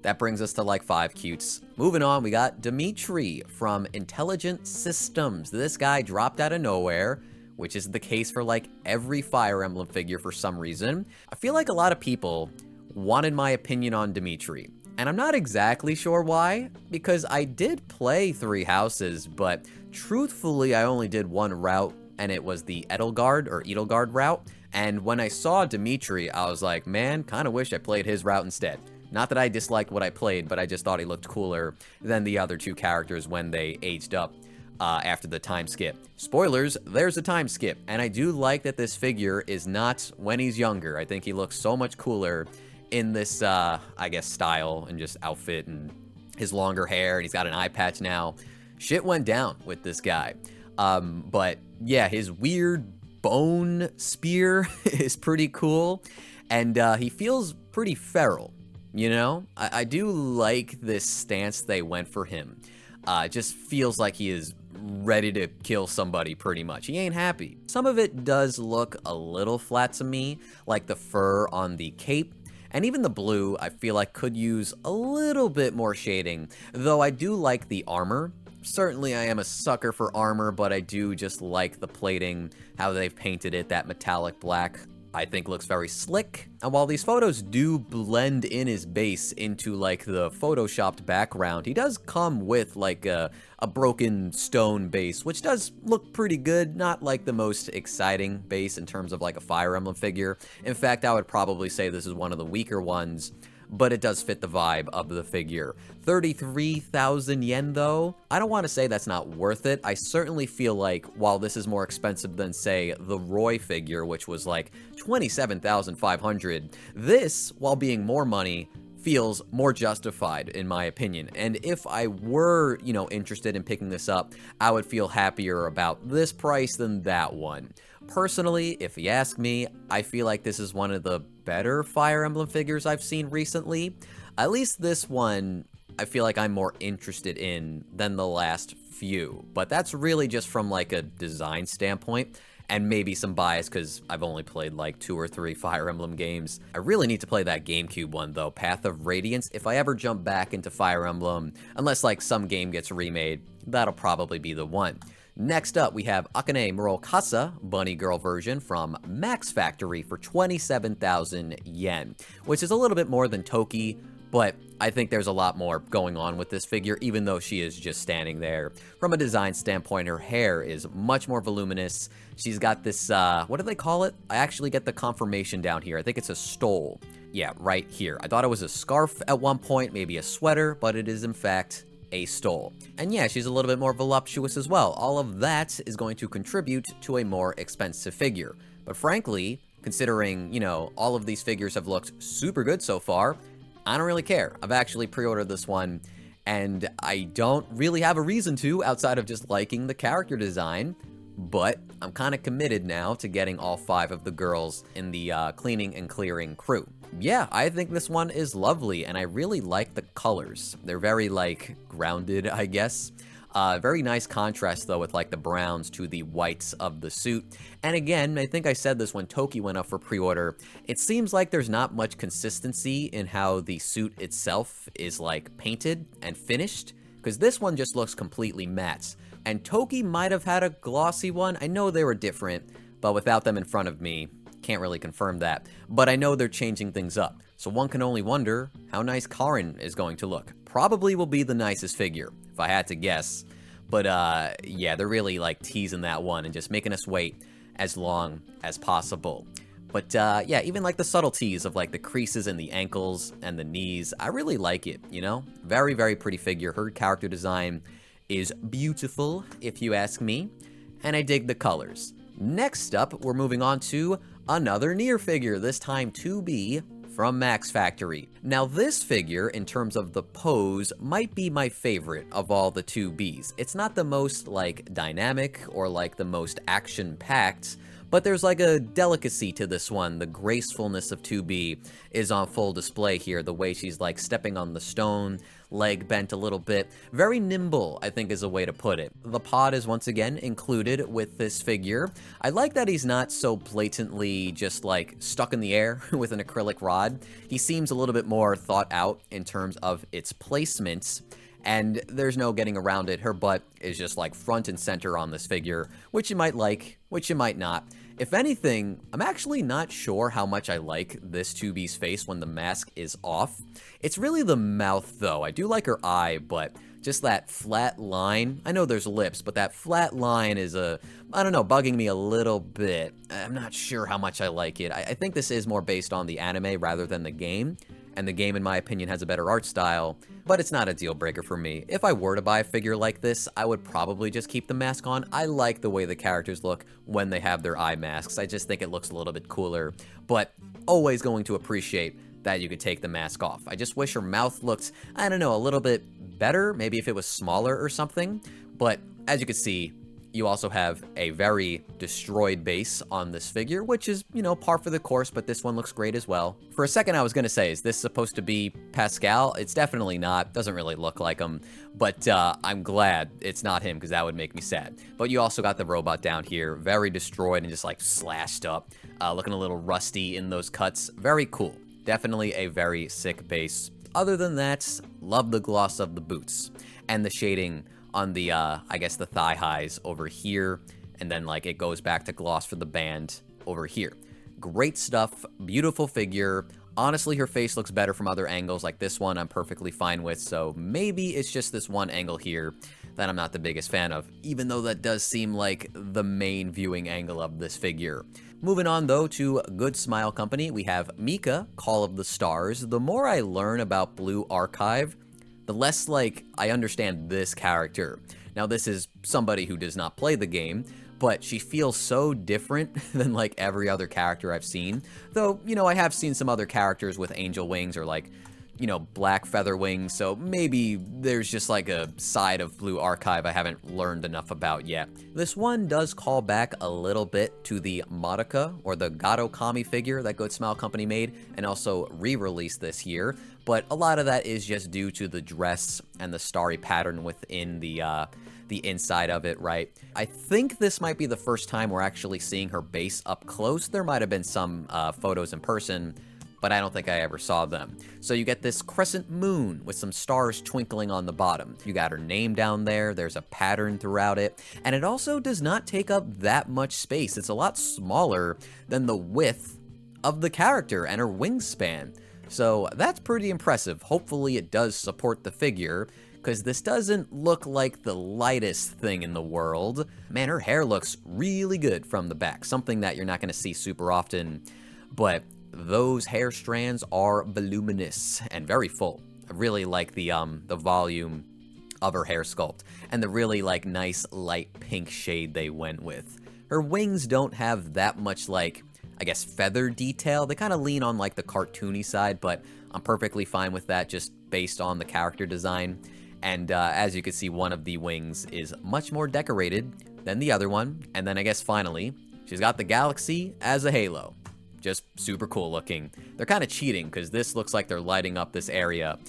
That brings us to like 5 cutes. Moving on, we got Dimitri from Intelligent Systems. This guy dropped out of nowhere, which is the case for like every Fire Emblem figure for some reason. I feel like a lot of people wanted my opinion on Dimitri, and I'm not exactly sure why, because I did play 3 houses, but truthfully I only did 1 route, and it was the Edelgard route. And when I saw Dimitri, I was like, man, kind of wish I played his route instead. Not that I disliked what I played, but I just thought he looked cooler than the other 2 characters when they aged up after the time skip. Spoilers, there's a time skip. And I do like that this figure is not when he's younger. I think he looks so much cooler in this, I guess, style and just outfit and his longer hair. And he's got an eye patch now. Shit went down with this guy. But yeah, his weird bone spear is pretty cool, and he feels pretty feral, you know? I do like this stance they went for him. It just feels like he is ready to kill somebody pretty much. He ain't happy. Some of it does look a little flat to me, like the fur on the cape, and even the blue I feel like could use a little bit more shading, though I do like the armor. Certainly I am a sucker for armor, but I do just like the plating, how they've painted it, that metallic black. I think looks very slick. And while these photos do blend in his base into like the photoshopped background, he does come with like a broken stone base, which does look pretty good. Not like the most exciting base in terms of like a Fire Emblem figure. In fact, I would probably say this is one of the weaker ones, but it does fit the vibe of the figure. 33,000 yen though? I don't want to say that's not worth it. I certainly feel like while this is more expensive than say the Roy figure, which was like 27,500, this, while being more money, feels more justified in my opinion. And if I were, you know, interested in picking this up, I would feel happier about this price than that one. Personally, if you ask me, I feel like this is one of the better Fire Emblem figures I've seen recently. At least this one, I feel like I'm more interested in than the last few. But that's really just from like a design standpoint, and maybe some bias because I've only played like 2 or 3 Fire Emblem games. I really need to play that GameCube one though, Path of Radiance. If I ever jump back into Fire Emblem, unless like some game gets remade, that'll probably be the one. Next up, we have Akane Murokasa, Bunny Girl version from Max Factory for 27,000 yen, which is a little bit more than Toki, but I think there's a lot more going on with this figure, even though she is just standing there. From a design standpoint, her hair is much more voluminous. She's got this, what do they call it? I actually get the confirmation down here. I think it's a stole. Yeah, right here. I thought it was a scarf at one point, maybe a sweater, but it is in fact a stole. And yeah, she's a little bit more voluptuous as well. All of that is going to contribute to a more expensive figure. But frankly, considering, you know, all of these figures have looked super good so far, I don't really care. I've actually pre-ordered this one, and I don't really have a reason to outside of just liking the character design, but I'm kind of committed now to getting all 5 of the girls in the cleaning and clearing crew. Yeah, I think this one is lovely, and I really like the colors. They're very, like, grounded, I guess. Very nice contrast, though, with, like, the browns to the whites of the suit. And again, I think I said this when Toki went up for pre-order, it seems like there's not much consistency in how the suit itself is, like, painted and finished, because this one just looks completely matte. And Toki might have had a glossy one. I know they were different, but without them in front of me, can't really confirm that. But I know they're changing things up. So one can only wonder how nice Karin is going to look. Probably will be the nicest figure, if I had to guess. But yeah, they're really like teasing that one and just making us wait as long as possible. But yeah, even like the subtleties of like the creases in the ankles and the knees, I really like it, you know? Very, very pretty figure. Her character design is beautiful, if you ask me, and I dig the colors. Next up, we're moving on to another Nier figure, this time 2B from Max Factory. Now this figure, in terms of the pose, might be my favorite of all the 2Bs. It's not the most like dynamic or like the most action-packed, but there's like a delicacy to this one. The gracefulness of 2B is on full display here. The way she's like stepping on the stone, leg bent a little bit. Very nimble, I think is a way to put it. The pod is once again included with this figure. I like that he's not so blatantly just like stuck in the air with an acrylic rod. He seems a little bit more thought out in terms of its placement. And there's no getting around it. Her butt is just like front and center on this figure, which you might like, which you might not. If anything, I'm actually not sure how much I like this 2B's face when the mask is off. It's really the mouth though. I do like her eye, but just that flat line. I know there's lips, but that flat line is I don't know, bugging me a little bit. I'm not sure how much I like it. I think this is more based on the anime rather than the game. And the game, in my opinion, has a better art style, but it's not a deal breaker for me. If I were to buy a figure like this, I would probably just keep the mask on. I like the way the characters look when they have their eye masks. I just think it looks a little bit cooler, but always going to appreciate that you could take the mask off. I just wish her mouth looked, I don't know, a little bit better, maybe if it was smaller or something, but as you can see, you also have a very destroyed base on this figure, which is, you know, par for the course, but this one looks great as well. For a second, I was going to say, is this supposed to be Pascal? It's definitely not. Doesn't really look like him, but I'm glad it's not him because that would make me sad. But you also got the robot down here, very destroyed and just like slashed up, looking a little rusty in those cuts. Very cool. Definitely a very sick base. Other than that, love the gloss of the boots and the shading on the, I guess the thigh highs over here, and then like it goes back to gloss for the band over here. great stuff, beautiful figure. Honestly, her face looks better from other angles, like this one I'm perfectly fine with, so maybe it's just this one angle here that I'm not the biggest fan of, even though that does seem like the main viewing angle of this figure. Moving on though to Good Smile Company, we have Mika, Call of the Stars. The more I learn about Blue Archive, the less like I understand this character. Now this is somebody who does not play the game, but she feels so different than like every other character I've seen. Though, you know, I have seen some other characters with angel wings or like, you know, black feather wings, so maybe there's just like a side of Blue Archive I haven't learned enough about yet. This one does call back a little bit to the Madoka, or the Kadokawa figure that Good Smile Company made, and also re-released this year, but a lot of that is just due to the dress and the starry pattern within the inside of it, right? I think this might be the first time we're actually seeing her base up close. There might have been some photos in person, but I don't think I ever saw them. So you get this crescent moon with some stars twinkling on the bottom. You got her name down there, there's a pattern throughout it, and it also does not take up that much space. It's a lot smaller than the width of the character and her wingspan. So that's pretty impressive. Hopefully it does support the figure, because this doesn't look like the lightest thing in the world. Man, her hair looks really good from the back, something that you're not gonna see super often, but those hair strands are voluminous and very full. I really like the volume of her hair sculpt and the really like nice light pink shade they went with. Her wings don't have that much like, I guess, feather detail. They kind of lean on like the cartoony side, but I'm perfectly fine with that just based on the character design. And as you can see, one of the wings is much more decorated than the other one. And then I guess finally, she's got the galaxy as a halo. Just super cool looking. They're kind of cheating because this looks like they're lighting up this area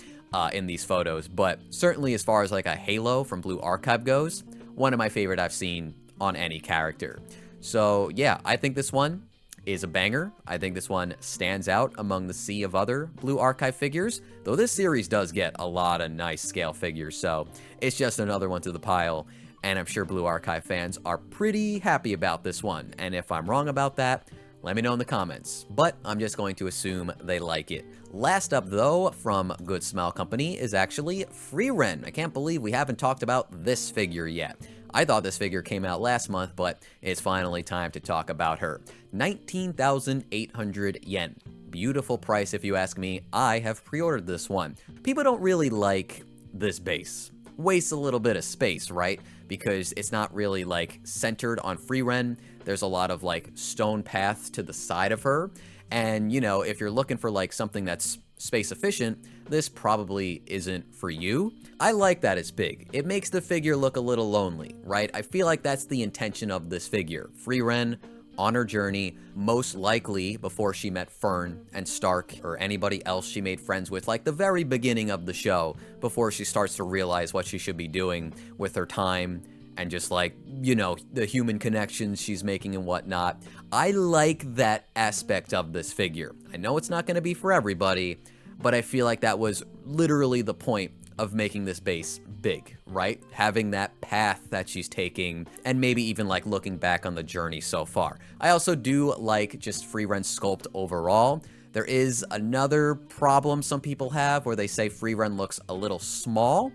in these photos, but certainly as far as like a halo from Blue Archive goes, one of my favorite I've seen on any character. So yeah, I think this one is a banger. I think this one stands out among the sea of other Blue Archive figures, though this series does get a lot of nice scale figures, so it's just another one to the pile, and I'm sure Blue Archive fans are pretty happy about this one, and if I'm wrong about that, let me know in the comments, but I'm just going to assume they like it. Last up though, from Good Smile Company, is actually Frieren. I can't believe we haven't talked about this figure yet. I thought this figure came out last month, but it's finally time to talk about her. 19,800 yen. Beautiful price if you ask me. I have pre-ordered this one. People don't really like this base. Wastes a little bit of space, right? Because it's not really like centered on Frieren. There's a lot of like stone paths to the side of her. And you know, if you're looking for like something that's space efficient, this probably isn't for you. I like that it's big. It makes the figure look a little lonely, right? I feel like that's the intention of this figure. Frieren on her journey, most likely before she met Fern and Stark or anybody else she made friends with, like the very beginning of the show, before she starts to realize what she should be doing with her time and just like, you know, the human connections she's making and whatnot. I like that aspect of this figure. I know it's not going to be for everybody, but I feel like that was literally the point of making this base big, right? Having that path that she's taking and maybe even like looking back on the journey so far. I also do like just Frieren sculpt overall. There is another problem some people have where they say Frieren looks a little small.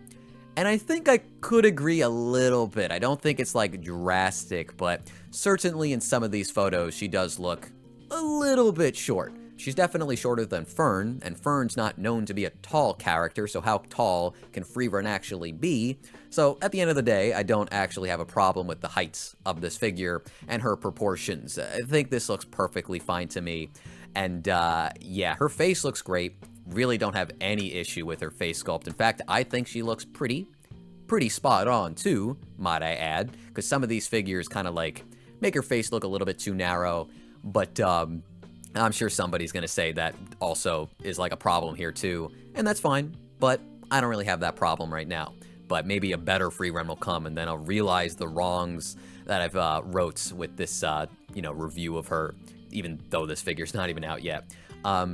And I think I could agree a little bit. I don't think it's like drastic, but certainly in some of these photos, she does look a little bit short. She's definitely shorter than Fern, and Fern's not known to be a tall character, so how tall can Frieren actually be? So at the end of the day, I don't actually have a problem with the heights of this figure and her proportions. I think this looks perfectly fine to me. And yeah, her face looks great. Really don't have any issue with her face sculpt. In fact, I think she looks pretty spot on too, might I add, because some of these figures kind of like make her face look a little bit too narrow, but I'm sure somebody's gonna say that also is like a problem here too, and that's fine, but I don't really have that problem right now. But maybe a better Frieren will come, and then I'll realize the wrongs that I've wrote with this you know, review of her, even though this figure's not even out yet.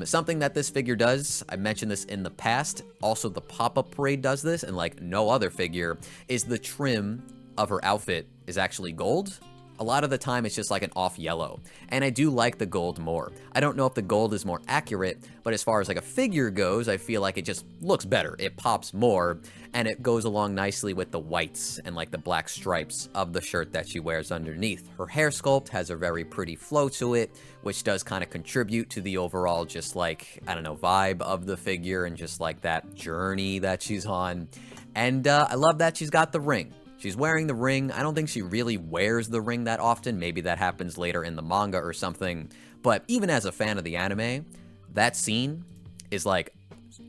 Something that this figure does, I mentioned this in the past, also the pop-up parade does this, and like no other figure, is the trim of her outfit is actually gold. A lot of the time it's just like an off yellow, and I do like the gold more. I don't know if the gold is more accurate, but as far as like a figure goes, I feel like it just looks better. It pops more, and it goes along nicely with the whites and like the black stripes of the shirt that she wears underneath. Her hair sculpt has a very pretty flow to it, which does kind of contribute to the overall just like, I don't know, vibe of the figure and just like that journey that she's on. And I love that she's got the ring. She's wearing the ring. I don't think she really wears the ring that often. Maybe that happens later in the manga or something. But even as a fan of the anime, that scene is like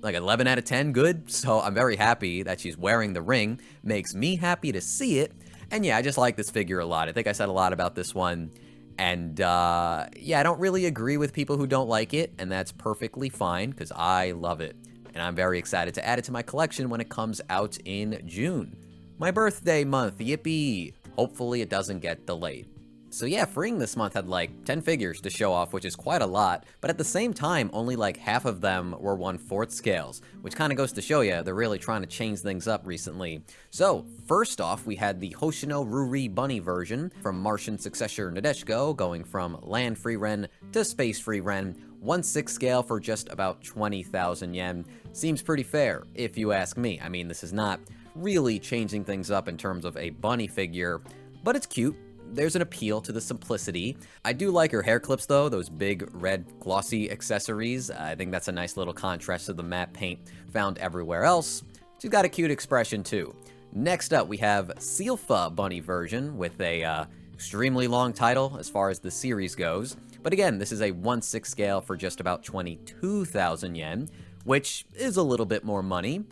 11 out of 10 good. So I'm very happy that she's wearing the ring. Makes me happy to see it. And yeah, I just like this figure a lot. I think I said a lot about this one. And yeah, I don't really agree with people who don't like it. And that's perfectly fine because I love it. And I'm very excited to add it to my collection when it comes out in June. My birthday month, yippee! Hopefully it doesn't get delayed. So yeah, Freeing this month had like 10 figures to show off, which is quite a lot, but at the same time, only like half of them were 1/4 scales, which kind of goes to show you they're really trying to change things up recently. So, first off, we had the Hoshino Ruri Bunny version from Martian successor Nadeshiko, going from Land Free Ren to Space Free Ren, 1/6 scale for just about 20,000 yen. Seems pretty fair, if you ask me. I mean, this is not really changing things up in terms of a bunny figure, but it's cute. There's an appeal to the simplicity. I do like her hair clips though, those big red glossy accessories. I think that's a nice little contrast to the matte paint found everywhere else. She's got a cute expression too. Next up we have Silpha Bunny version with a extremely long title as far as the series goes. But again, this is a 1/6 scale for just about 22,000 yen, which is a little bit more money.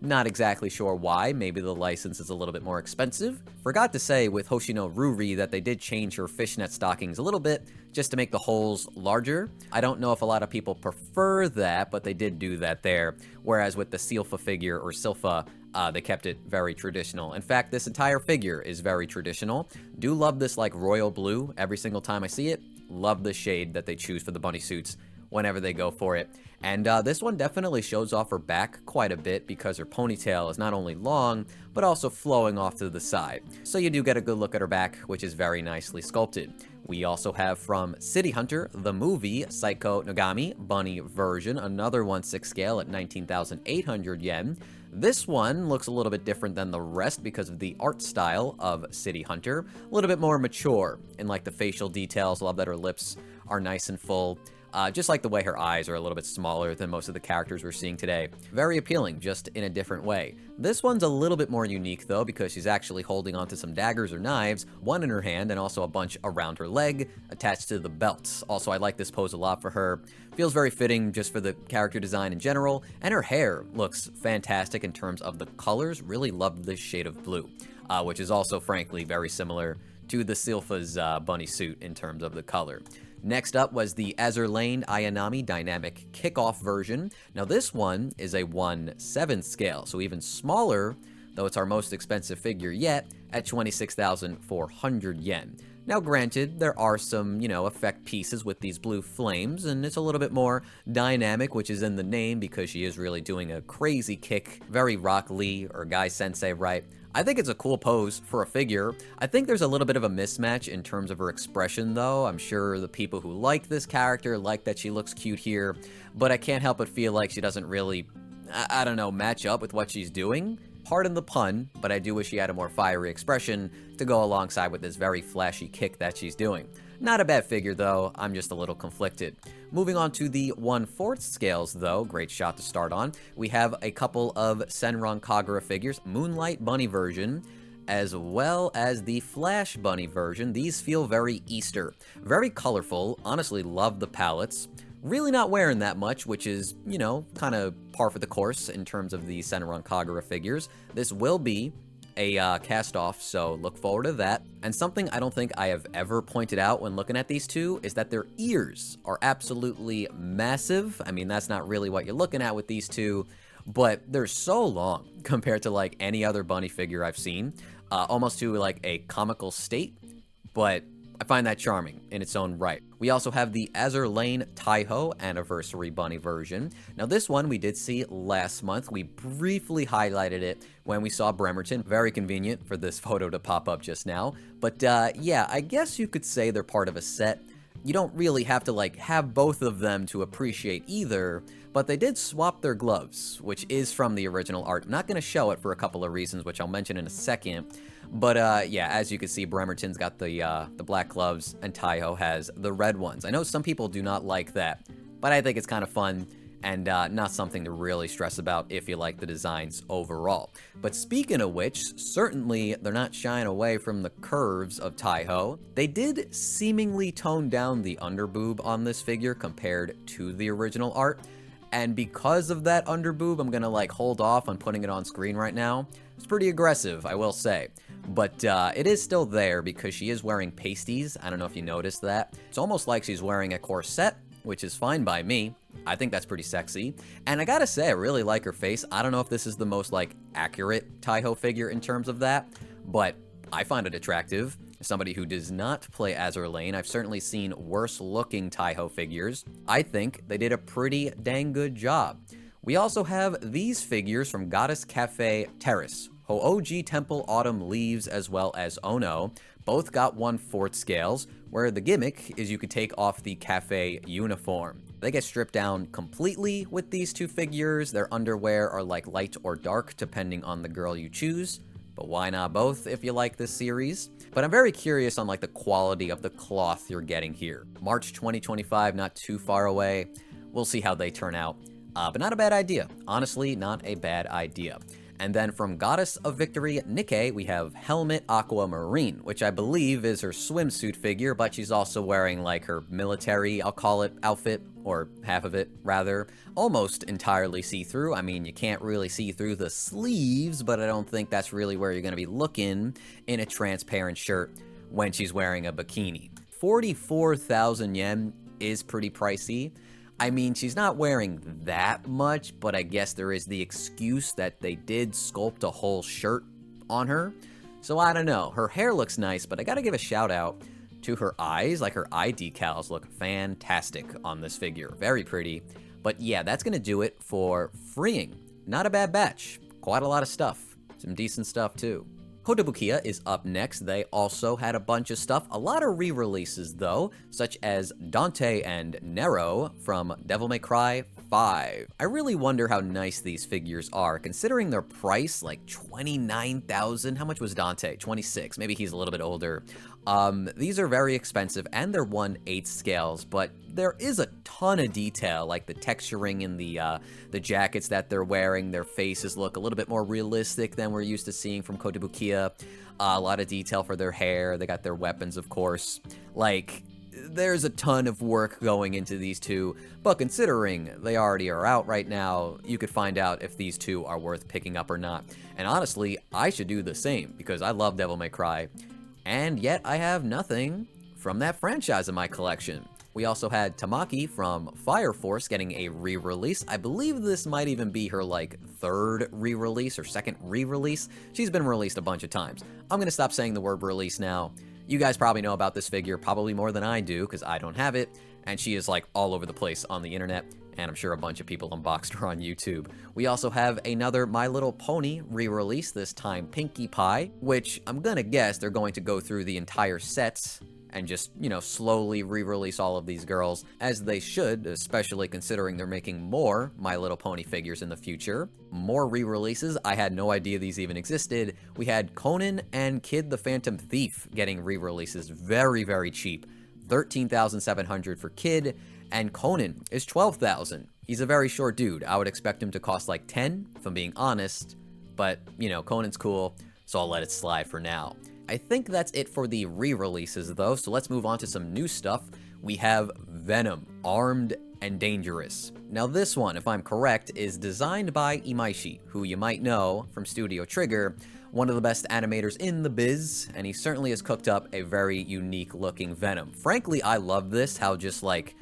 Not exactly sure why, maybe the license is a little bit more expensive. Forgot to say with Hoshino Ruri that they did change her fishnet stockings a little bit, just to make the holes larger. I don't know if a lot of people prefer that, but they did do that there. Whereas with the Silpha figure, or Silpha, they kept it very traditional. In fact, this entire figure is very traditional. Do love this like royal blue every single time I see it. Love the shade that they choose for the bunny suits whenever they go for it. And this one definitely shows off her back quite a bit because her ponytail is not only long, but also flowing off to the side. So you do get a good look at her back, which is very nicely sculpted. We also have from City Hunter, the movie, Psycho Nogami Bunny version, another 1/6 scale at 19,800 yen. This one looks a little bit different than the rest because of the art style of City Hunter. A little bit more mature in like the facial details. Love that her lips are nice and full. Just like the way her eyes are a little bit smaller than most of the characters we're seeing today. Very appealing, just in a different way. This one's a little bit more unique though, because she's actually holding onto some daggers or knives, one in her hand and also a bunch around her leg, attached to the belt. Also, I like this pose a lot for her. Feels very fitting just for the character design in general, and her hair looks fantastic in terms of the colors. Really love this shade of blue, which is also frankly very similar to the Silpha's bunny suit in terms of the color. Next up was the Azur Lane AmiAmi Dynamic Kickoff version. Now this one is a 1/7 scale, so even smaller, though it's our most expensive figure yet, at 26,400 yen. Now granted, there are some, effect pieces with these blue flames, and it's a little bit more dynamic, which is in the name because she is really doing a crazy kick, very Rock Lee or Guy Sensei, right? I think it's a cool pose for a figure. I think there's a little bit of a mismatch in terms of her expression though. I'm sure the people who like this character like that she looks cute here, but I can't help but feel like she doesn't really, I don't know, match up with what she's doing. Pardon the pun, but I do wish she had a more fiery expression to go alongside with this very flashy kick that she's doing. Not a bad figure though, I'm just a little conflicted. Moving on to the 1/4 scales though, great shot to start on, we have a couple of Senran Kagura figures, Moonlight Bunny version, as well as the Flash Bunny version. These feel very Easter, very colorful, honestly love the palettes. Really not wearing that much, which is, kind of par for the course in terms of the Senran Kagura figures. This will be a cast-off, so look forward to that. And something I don't think I have ever pointed out when looking at these two is that their ears are absolutely massive. I mean, that's not really what you're looking at with these two, but they're so long compared to like any other bunny figure I've seen, almost to like a comical state, but I find that charming in its own right. We also have the Azur Lane Taiho Anniversary Bunny version. Now this one we did see last month. We briefly highlighted it when we saw Bremerton. Very convenient for this photo to pop up just now. But yeah, I guess you could say they're part of a set. You don't really have to like have both of them to appreciate either, but they did swap their gloves, which is from the original art. I'm not going to show it for a couple of reasons, which I'll mention in a second. But yeah, as you can see, Bremerton's got the black gloves and Taiho has the red ones. I know some people do not like that, but I think it's kind of fun and not something to really stress about if you like the designs overall. But speaking of which, certainly they're not shying away from the curves of Taiho. They did seemingly tone down the underboob on this figure compared to the original art. And because of that underboob, I'm gonna like hold off on putting it on screen right now. It's pretty aggressive, I will say. But it is still there because she is wearing pasties. I don't know if you noticed that. It's almost like she's wearing a corset, which is fine by me. I think that's pretty sexy. And I gotta say, I really like her face. I don't know if this is the most like accurate Taiho figure in terms of that, but I find it attractive. As somebody who does not play Azur Lane, I've certainly seen worse looking Taiho figures. I think they did a pretty dang good job. We also have these figures from Goddess Cafe Terrace, Hooji Temple Autumn Leaves, as well as Ono. Both got 1/4 scales, where the gimmick is you could take off the cafe uniform. They get stripped down completely with these two figures. Their underwear are like light or dark, depending on the girl you choose. But why not both if you like this series? But I'm very curious on like the quality of the cloth you're getting here. March 2025, not too far away. We'll see how they turn out. But not a bad idea. Honestly, not a bad idea. And then from Goddess of Victory, Nikkei, we have Helmet Aquamarine, which I believe is her swimsuit figure, but she's also wearing like her military, I'll call it, outfit, or half of it, rather. Almost entirely see-through. I mean, you can't really see through the sleeves, but I don't think that's really where you're going to be looking in a transparent shirt when she's wearing a bikini. 44,000 yen is pretty pricey. I mean, she's not wearing that much, but I guess there is the excuse that they did sculpt a whole shirt on her. So I don't know. Her hair looks nice, but I gotta give a shout out to her eyes. Like her eye decals look fantastic on this figure. Very pretty. But yeah, that's gonna do it for freeing. Not a bad batch. Quite a lot of stuff. Some decent stuff too. Kotobukiya is up next. They also had a bunch of stuff. A lot of re-releases though, such as Dante and Nero from Devil May Cry 5. I really wonder how nice these figures are, considering their price, like 29,000. How much was Dante? 26. Maybe he's a little bit older. These are very expensive, and they're 1/8 scales, but there is a ton of detail, like the texturing in the jackets that they're wearing. Their faces look a little bit more realistic than we're used to seeing from Kotobukiya. A lot of detail for their hair. They got their weapons, of course. Like, there's a ton of work going into these two, but considering they already are out right now, you could find out if these two are worth picking up or not. And honestly, I should do the same, because I love Devil May Cry, and yet I have nothing from that franchise in my collection. We also had Tamaki from Fire Force getting a re-release. I believe this might even be her like third re-release or second re-release. She's been released a bunch of times. I'm gonna stop saying the word release now. You guys probably know about this figure probably more than I do, because I don't have it, and she is like all over the place on the internet, and I'm sure a bunch of people unboxed her on YouTube. We also have another My Little Pony re-release, this time Pinkie Pie, which I'm gonna guess they're going to go through the entire sets and just, you know, slowly re-release all of these girls, as they should, especially considering they're making more My Little Pony figures in the future. More re-releases. I had no idea these even existed. We had Conan and Kid the Phantom Thief getting re-releases very, very cheap. 13,700 for Kid, and Conan is 12,000. He's a very short dude. I would expect him to cost like 10, if I'm being honest, but, you know, Conan's cool, so I'll let it slide for now. I think that's it for the re-releases though, so let's move on to some new stuff. We have Venom, Armed and Dangerous. Now this one, if I'm correct, is designed by Imaishi, who you might know from Studio Trigger, one of the best animators in the biz, and he certainly has cooked up a very unique looking Venom. Frankly, I love this, how just like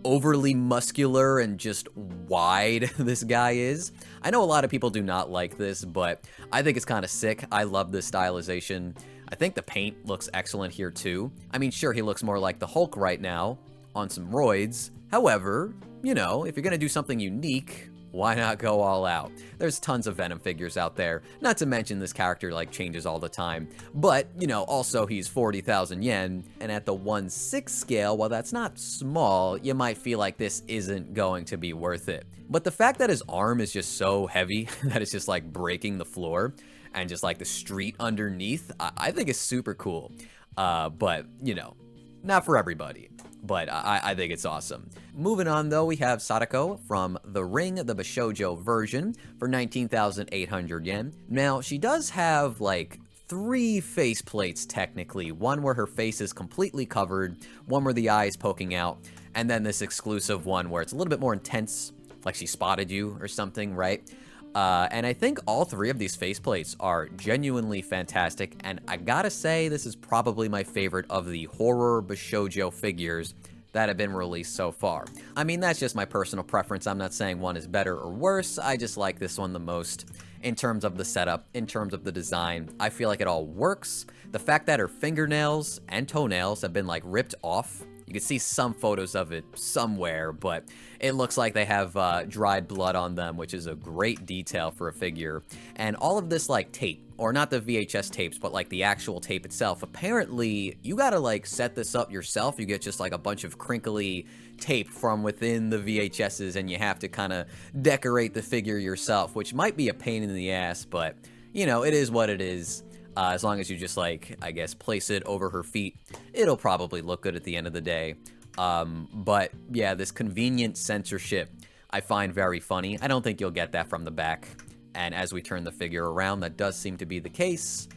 overly muscular and just wide this guy is. I know a lot of people do not like this, but I think it's kind of sick. I love this stylization. I think the paint looks excellent here too. I mean, sure, he looks more like the Hulk right now, on some roids. However, you know, if you're gonna do something unique, why not go all out? There's tons of Venom figures out there, not to mention this character like changes all the time. But, you know, also he's 40,000 yen, and at the 1/6 scale, while that's not small, you might feel like this isn't going to be worth it. But the fact that his arm is just so heavy that it's just like breaking the floor, and just like the street underneath, I think is super cool. But, you know, not for everybody. But I think it's awesome. Moving on though, we have Sadako from The Ring, the Bishoujo version, for 19,800 yen. Now, she does have like 3 face plates technically. One where her face is completely covered, one where the eye is poking out, and then this exclusive one where it's a little bit more intense, like she spotted you or something, right? And I think all 3 of these faceplates are genuinely fantastic, and I gotta say, this is probably my favorite of the horror Bishoujo figures that have been released so far. I mean, that's just my personal preference. I'm not saying one is better or worse. I just like this one the most in terms of the setup, in terms of the design. I feel like it all works. The fact that her fingernails and toenails have been like ripped off. You can see some photos of it somewhere, but it looks like they have dried blood on them, which is a great detail for a figure. And all of this like tape, or not the VHS tapes, but like the actual tape itself, apparently you gotta like set this up yourself. You get just like a bunch of crinkly tape from within the VHSs, and you have to kind of decorate the figure yourself, which might be a pain in the ass, but you know, it is what it is. As long as you just like, I guess, place it over her feet, it'll probably look good at the end of the day. But yeah, this convenient censorship I find very funny. I don't think you'll get that from the back. And as we turn the figure around, that does seem to be the case.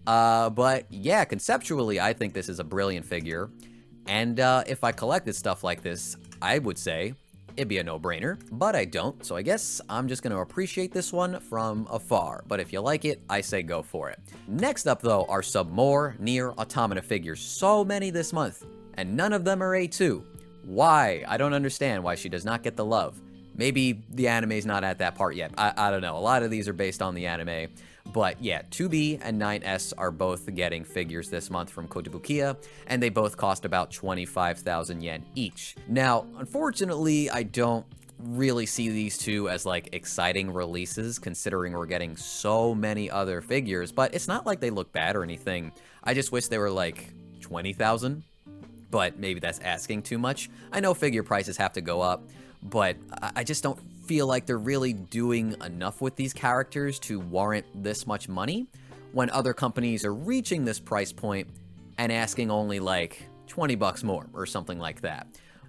But yeah, conceptually, I think this is a brilliant figure. And if I collected stuff like this, I would say it'd be a no-brainer, but I don't, so I guess I'm just gonna appreciate this one from afar. But if you like it, I say go for it. Next up though are some more Nier Automata figures. So many this month, and none of them are A2. Why? I don't understand why she does not get the love. Maybe the anime's not at that part yet. I don't know. A lot of these are based on the anime. But yeah, 2B and 9S are both getting figures this month from Kotobukiya, and they both cost about 25,000 yen each. Now, unfortunately, I don't really see these two as like exciting releases, considering we're getting so many other figures, but it's not like they look bad or anything. I just wish they were like 20,000, but maybe that's asking too much. I know figure prices have to go up, but I just don't feel like they're really doing enough with these characters to warrant this much money when other companies are reaching this price point and asking only like 20 bucks more or something like that.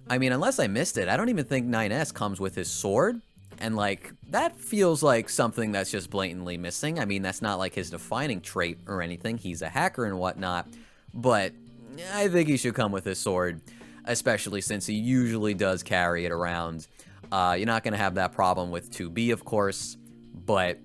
I mean, unless I missed it, I don't even think 9S comes with his sword, and like that feels like something that's just blatantly missing. I mean, that's not like his defining trait or anything. He's a hacker and whatnot, but I think he should come with his sword, especially since he usually does carry it around. You're not going to have that problem with 2B, of course, but,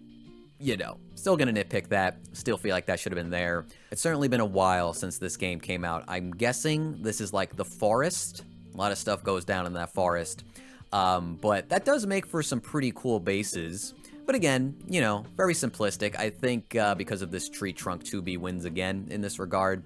you know, still going to nitpick that. Still feel like that should have been there. It's certainly been a while since this game came out. I'm guessing this is like the forest. A lot of stuff goes down in that forest. But that does make for some pretty cool bases. But again, you know, very simplistic. I think because of this tree trunk, 2B wins again in this regard.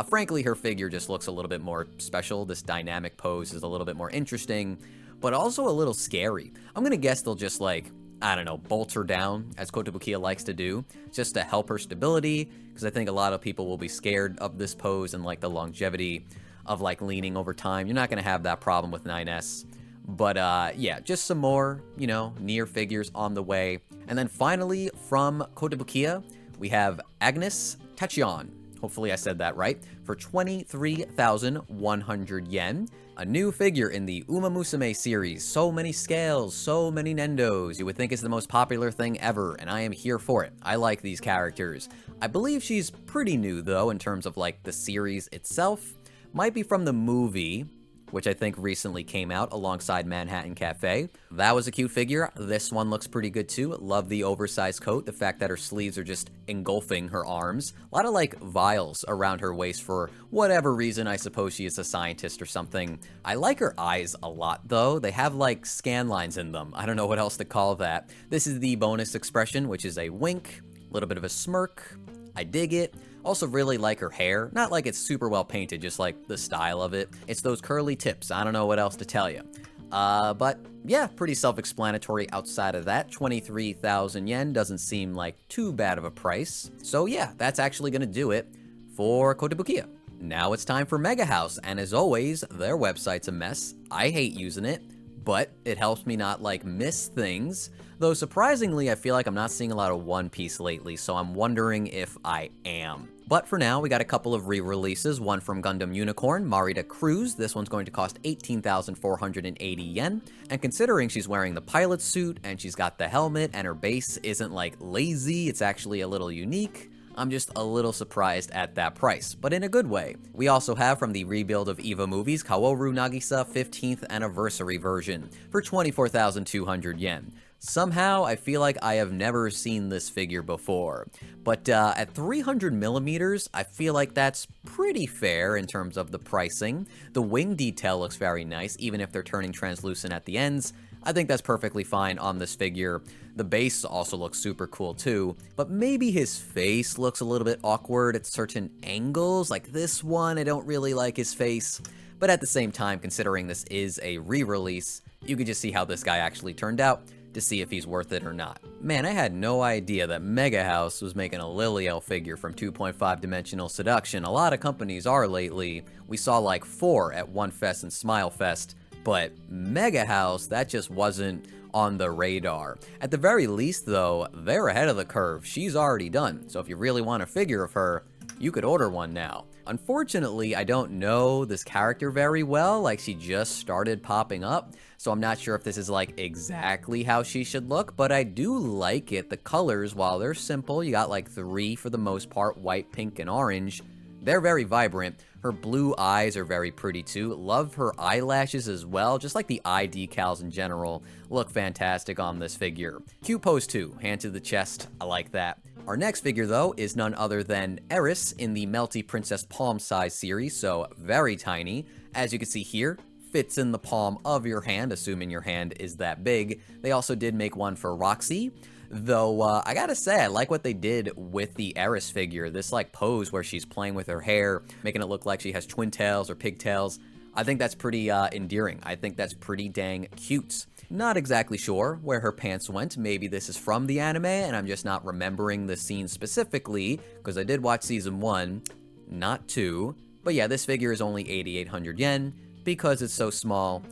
Frankly, her figure just looks a little bit more special. This dynamic pose is a little bit more interesting, but also a little scary. I'm gonna guess they'll just like, I don't know, bolt her down, as Kotobukiya likes to do, just to help her stability, because I think a lot of people will be scared of this pose and like the longevity of like leaning over time. You're not gonna have that problem with 9S. But yeah, just some more, you know, Nier figures on the way. And then finally, from Kotobukiya, we have Agnes Tachyon. Hopefully I said that right, for 23,100 yen. A new figure in the Uma Musume series. So many scales, so many nendos. You would think it's the most popular thing ever, and I am here for it. I like these characters. I believe she's pretty new, though, in terms of, like, the series itself. Might be from the movie, which I think recently came out alongside Manhattan Cafe. That was a cute figure. This one looks pretty good too. Love the oversized coat, the fact that her sleeves are just engulfing her arms. A lot of like vials around her waist for whatever reason. I suppose she is a scientist or something. I like her eyes a lot though. They have like scan lines in them. I don't know what else to call that. This is the bonus expression, which is a wink, a little bit of a smirk. I dig it. Also really like her hair. Not like it's super well painted, just like the style of it. It's those curly tips. I don't know what else to tell you. But yeah, pretty self-explanatory outside of that. 23,000 yen doesn't seem like too bad of a price. So yeah, that's actually gonna do it for Kotobukiya. Now it's time for Megahouse, and as always, their website's a mess. I hate using it, but it helps me not like miss things. Though surprisingly, I feel like I'm not seeing a lot of One Piece lately, so I'm wondering if I am. But for now, we got a couple of re-releases, one from Gundam Unicorn, Marita Cruz. This one's going to cost 18,480 yen. And considering she's wearing the pilot suit, and she's got the helmet, and her base isn't like lazy, it's actually a little unique, I'm just a little surprised at that price, but in a good way. We also have from the rebuild of EVA movies, Kaworu Nagisa 15th anniversary version for 24,200 yen. Somehow, I feel like I have never seen this figure before, but at 300 millimeters, I feel like that's pretty fair in terms of the pricing. The wing detail looks very nice, even if they're turning translucent at the ends. I think that's perfectly fine on this figure. The base also looks super cool too, but maybe his face looks a little bit awkward at certain angles, like this one, I don't really like his face. But at the same time, considering this is a re-release, you can just see how this guy actually turned out to see if he's worth it or not. Man, I had no idea that Megahouse was making a Liliel figure from 2.5 Dimensional Seduction. A lot of companies are lately. We saw like 4 at Wonfes and SmileFest. But Megahouse, that just wasn't on the radar. At the very least though, they're ahead of the curve. She's already done, so if you really want a figure of her, you could order one now. Unfortunately, I don't know this character very well, like she just started popping up, so I'm not sure if this is like exactly how she should look, but I do like it. The colors, while they're simple, you got like 3 for the most part, white, pink, and orange, they're very vibrant. Her blue eyes are very pretty too. Love her eyelashes as well. Just like the eye decals in general look fantastic on this figure. Cute pose too. Hand to the chest. I like that. Our next figure though is none other than Eris in the Melty Princess palm size series, so very tiny. As you can see here, fits in the palm of your hand, assuming your hand is that big. They also did make one for Roxy. Though, I gotta say, I like what they did with the Eris figure. This, like, pose where she's playing with her hair, making it look like she has twin tails or pigtails. I think that's pretty, endearing. I think that's pretty dang cute. Not exactly sure where her pants went. Maybe this is from the anime, and I'm just not remembering the scene specifically, because I did watch Season 1, not 2. But yeah, this figure is only 8,800 yen, because it's so small.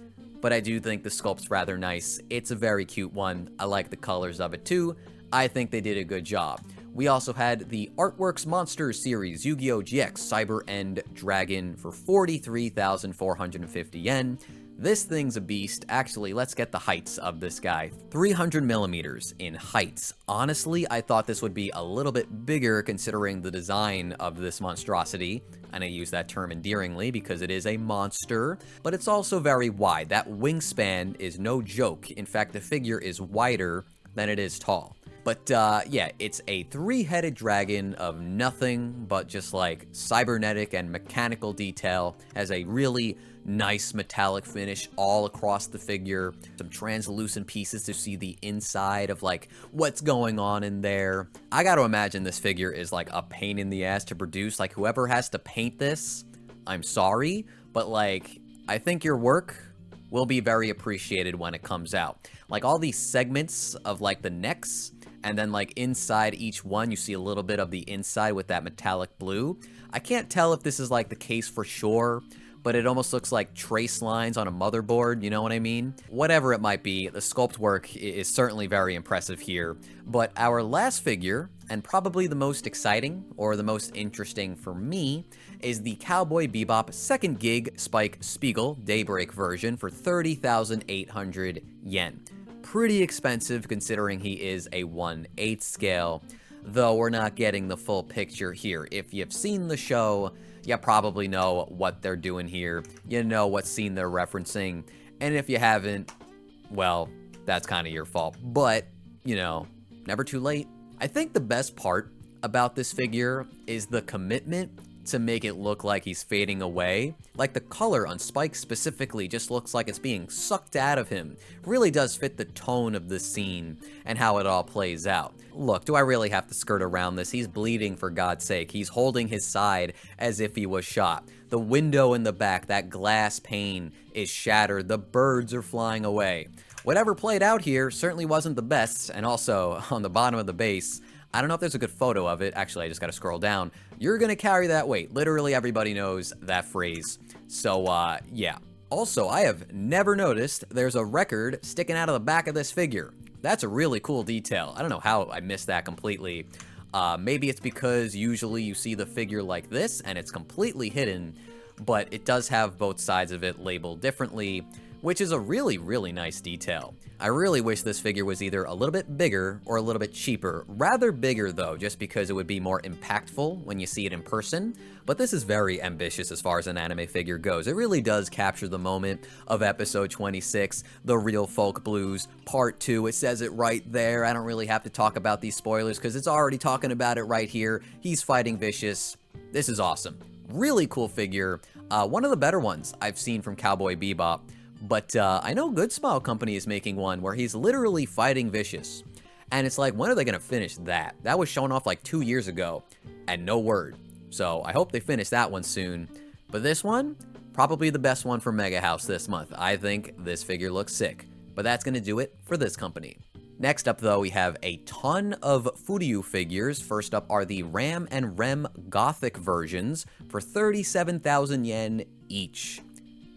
But I do think the sculpt's rather nice. It's a very cute one. I like the colors of it too. I think they did a good job. We also had the Artworks Monsters series, Yu-Gi-Oh! GX Cyber End Dragon for 43,450 yen. This thing's a beast. Actually, let's get the heights of this guy. 300 millimeters in heights. Honestly, I thought this would be a little bit bigger considering the design of this monstrosity. And I use that term endearingly because it is a monster, but it's also very wide. That wingspan is no joke. In fact, the figure is wider than it is tall. But yeah, it's a 3-headed dragon of nothing but just like cybernetic and mechanical detail. Has a really nice metallic finish all across the figure. Some translucent pieces to see the inside of like what's going on in there. I gotta imagine this figure is like a pain in the ass to produce. Like whoever has to paint this, I'm sorry, but like I think your work will be very appreciated when it comes out. Like all these segments of like the necks, and then like inside each one you see a little bit of the inside with that metallic blue. I can't tell if this is like the case for sure, but it almost looks like trace lines on a motherboard, you know what I mean? Whatever it might be, the sculpt work is certainly very impressive here. But our last figure, and probably the most exciting, or the most interesting for me, is the Cowboy Bebop 2nd Gig Spike Spiegel Daybreak version for 30,800 yen. Pretty expensive considering he is a 1/8 scale, though we're not getting the full picture here. If you've seen the show, you probably know what they're doing here. You know what scene they're referencing. And if you haven't, well, that's kind of your fault. But, you know, never too late. I think the best part about this figure is the commitment to make it look like he's fading away. Like the color on Spike specifically just looks like it's being sucked out of him. Really does fit the tone of the scene and how it all plays out. Look, do I really have to skirt around this? He's bleeding, for God's sake. He's holding his side as if he was shot. The window in the back, that glass pane, is shattered. The birds are flying away. Whatever played out here certainly wasn't the best, and also on the bottom of the base, I don't know if there's a good photo of it. Actually, I just gotta scroll down. You're gonna carry that weight. Literally everybody knows that phrase. So, yeah. Also, I have never noticed there's a record sticking out of the back of this figure. That's a really cool detail. I don't know how I missed that completely. Maybe it's because usually you see the figure like this and it's completely hidden, but it does have both sides of it labeled differently, which is a really, really nice detail. I really wish this figure was either a little bit bigger or a little bit cheaper. Rather bigger though, just because it would be more impactful when you see it in person. But this is very ambitious as far as an anime figure goes. It really does capture the moment of episode 26, The Real Folk Blues, Part 2. It says it right there. I don't really have to talk about these spoilers because it's already talking about it right here. He's fighting Vicious. This is awesome. Really cool figure. One of the better ones I've seen from Cowboy Bebop. But I know Good Smile Company is making one where he's literally fighting Vicious. And it's like, when are they going to finish that? That was shown off like 2 years ago, and no word. So I hope they finish that one soon. But this one, probably the best one for Megahouse this month. I think this figure looks sick. But that's going to do it for this company. Next up though, we have a ton of Furyu figures. First up are the Ram and Rem Gothic versions for 37,000 yen each.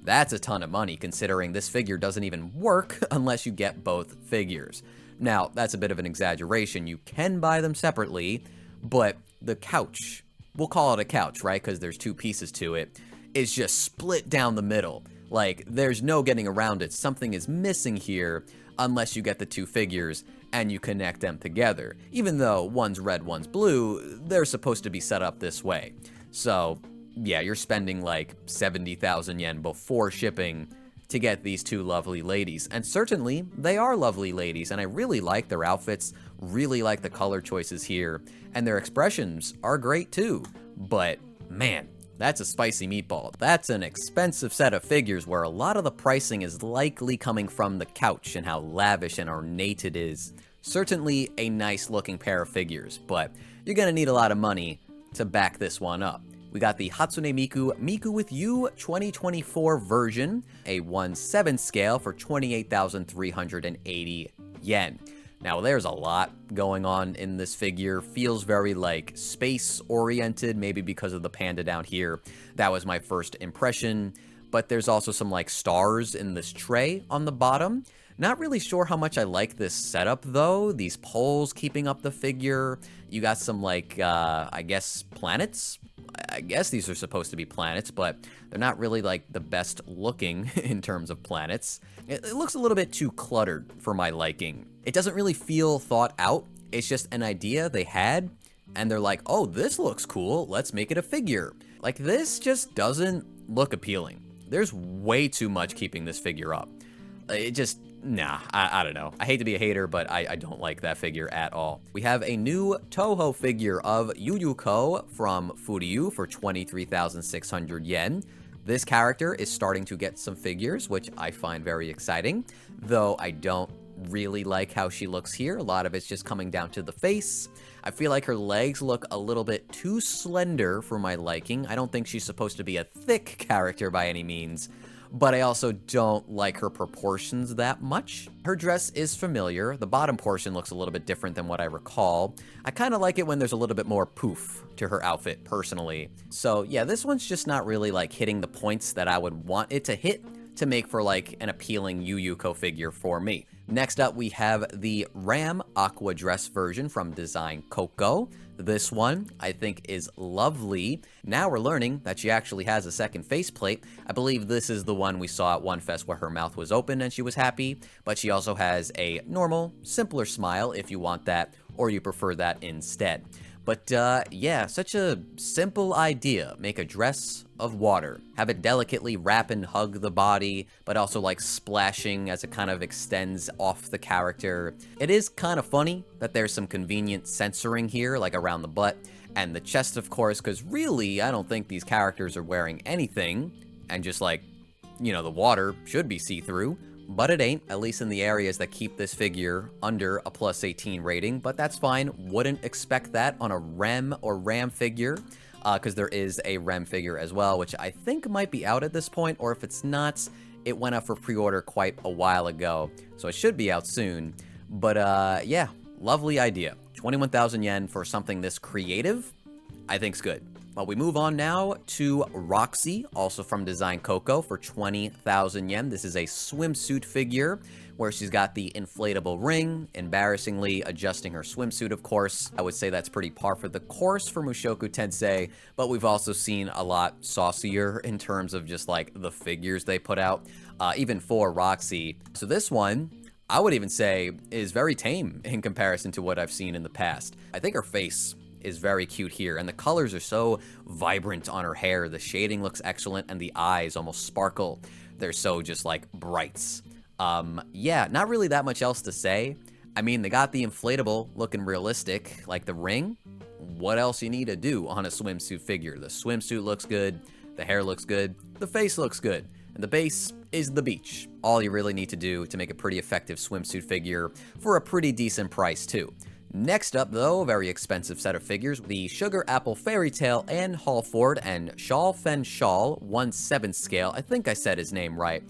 That's a ton of money, considering this figure doesn't even work unless you get both figures. Now, that's a bit of an exaggeration. You can buy them separately, but the couch, we'll call it a couch, right? Because there's two pieces to it, is just split down the middle. Like, there's no getting around it. Something is missing here unless you get the two figures and you connect them together. Even though one's red, one's blue, they're supposed to be set up this way. So yeah, you're spending like 70,000 yen before shipping to get these two lovely ladies. And certainly, they are lovely ladies, and I really like their outfits, really like the color choices here, and their expressions are great too. But man, that's a spicy meatball. That's an expensive set of figures where a lot of the pricing is likely coming from the couch and how lavish and ornate it is. Certainly a nice looking pair of figures, but you're gonna need a lot of money to back this one up. We got the Hatsune Miku with You 2024 version, a 1/7 scale for 28,380 yen. Now there's a lot going on in this figure. Feels very like space oriented, maybe because of the panda down here. That was my first impression. But there's also some like stars in this tray on the bottom. Not really sure how much I like this setup though. These poles keeping up the figure. You got some like, I guess planets? I guess these are supposed to be planets, but they're not really like the best looking in terms of planets. It looks a little bit too cluttered for my liking. It doesn't really feel thought out. It's just an idea they had, and they're like, oh, this looks cool, let's make it a figure. Like, this just doesn't look appealing. There's way too much keeping this figure up. It just, nah, I don't know. I hate to be a hater, but I don't like that figure at all. We have a new Toho figure of Yuyuko from Furyu for 23,600 yen. This character is starting to get some figures, which I find very exciting, though I don't really like how she looks here. A lot of it's just coming down to the face. I feel like her legs look a little bit too slender for my liking. I don't think she's supposed to be a thick character by any means, but I also don't like her proportions that much. Her dress is familiar. The bottom portion looks a little bit different than what I recall. I kind of like it when there's a little bit more poof to her outfit, personally. So yeah, this one's just not really like hitting the points that I would want it to hit to make for like an appealing Yuyuko figure for me. Next up, we have the Ram Aqua dress version from design Coco. This one, I think, is lovely. Now we're learning that she actually has a second faceplate. I believe this is the one we saw at Wonfest where her mouth was open and she was happy, but she also has a normal, simpler smile if you want that, or you prefer that instead. But yeah, such a simple idea. Make a dress of water. Have it delicately wrap and hug the body, but also like splashing as it kind of extends off the character. It is kind of funny that there's some convenient censoring here, like around the butt, And the chest, of course, because really, I don't think these characters are wearing anything. And just like, you know, the water should be see-through. But it ain't, at least in the areas that keep this figure under a plus 18 rating. But that's fine. Wouldn't expect that on a Rem or Ram figure. Because there is a Rem figure as well, which I think might be out at this point. Or if it's not, it went up for pre-order quite a while ago. So it should be out soon. But yeah, lovely idea. 21,000 yen for something this creative, I think's good. Well, we move on now to Roxy, also from Design Coco, for 20,000 yen. This is a swimsuit figure where she's got the inflatable ring, embarrassingly adjusting her swimsuit, of course. I would say that's pretty par for the course for Mushoku Tensei, but we've also seen a lot saucier in terms of just like the figures they put out, even for Roxy. So this one, I would even say, is very tame in comparison to what I've seen in the past. I think her face is very cute here, and the colors are so vibrant on her hair. The shading looks excellent, and the eyes almost sparkle. They're so just like brights. Yeah, not really that much else to say. I mean, they got the inflatable looking realistic, like the ring. What else you need to do on a swimsuit figure? The swimsuit looks good, the hair looks good, the face looks good. And the base is the beach. All you really need to do to make a pretty effective swimsuit figure for a pretty decent price too. Next up though, a very expensive set of figures, the Sugar Apple Fairy Tale and Hallford and Shawl Fen Shawl 1/7 scale, I think I said his name right,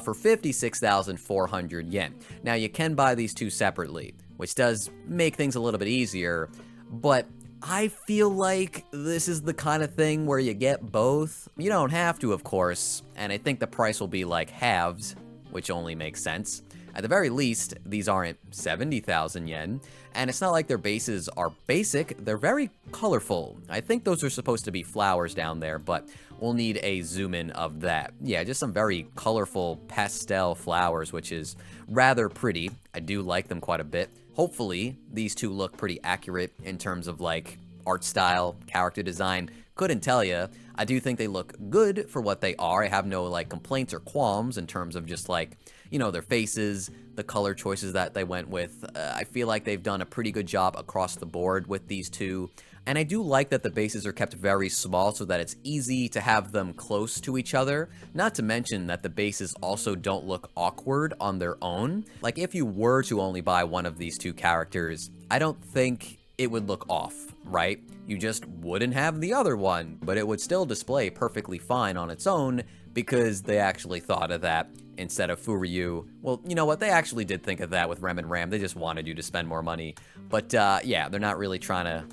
for 56,400 yen. Now you can buy these two separately, which does make things a little bit easier, but I feel like this is the kind of thing where you get both. You don't have to, of course, and I think the price will be like halved, which only makes sense. At the very least, these aren't 70,000 yen, and it's not like their bases are basic, they're very colorful. I think those are supposed to be flowers down there, but we'll need a zoom in of that. Yeah, just some very colorful pastel flowers, which is rather pretty. I do like them quite a bit. Hopefully, these two look pretty accurate in terms of like art style, character design. Couldn't tell you. I do think they look good for what they are. I have no like complaints or qualms in terms of just like, you know, their faces, the color choices that they went with. I feel like they've done a pretty good job across the board with these two. And I do like that the bases are kept very small so that it's easy to have them close to each other. Not to mention that the bases also don't look awkward on their own. Like if you were to only buy one of these two characters, I don't think it would look off, right? You just wouldn't have the other one, but it would still display perfectly fine on its own because they actually thought of that instead of Furyu. Well, you know what? They actually did think of that with Rem and Ram. They just wanted you to spend more money. But yeah, they're not really trying to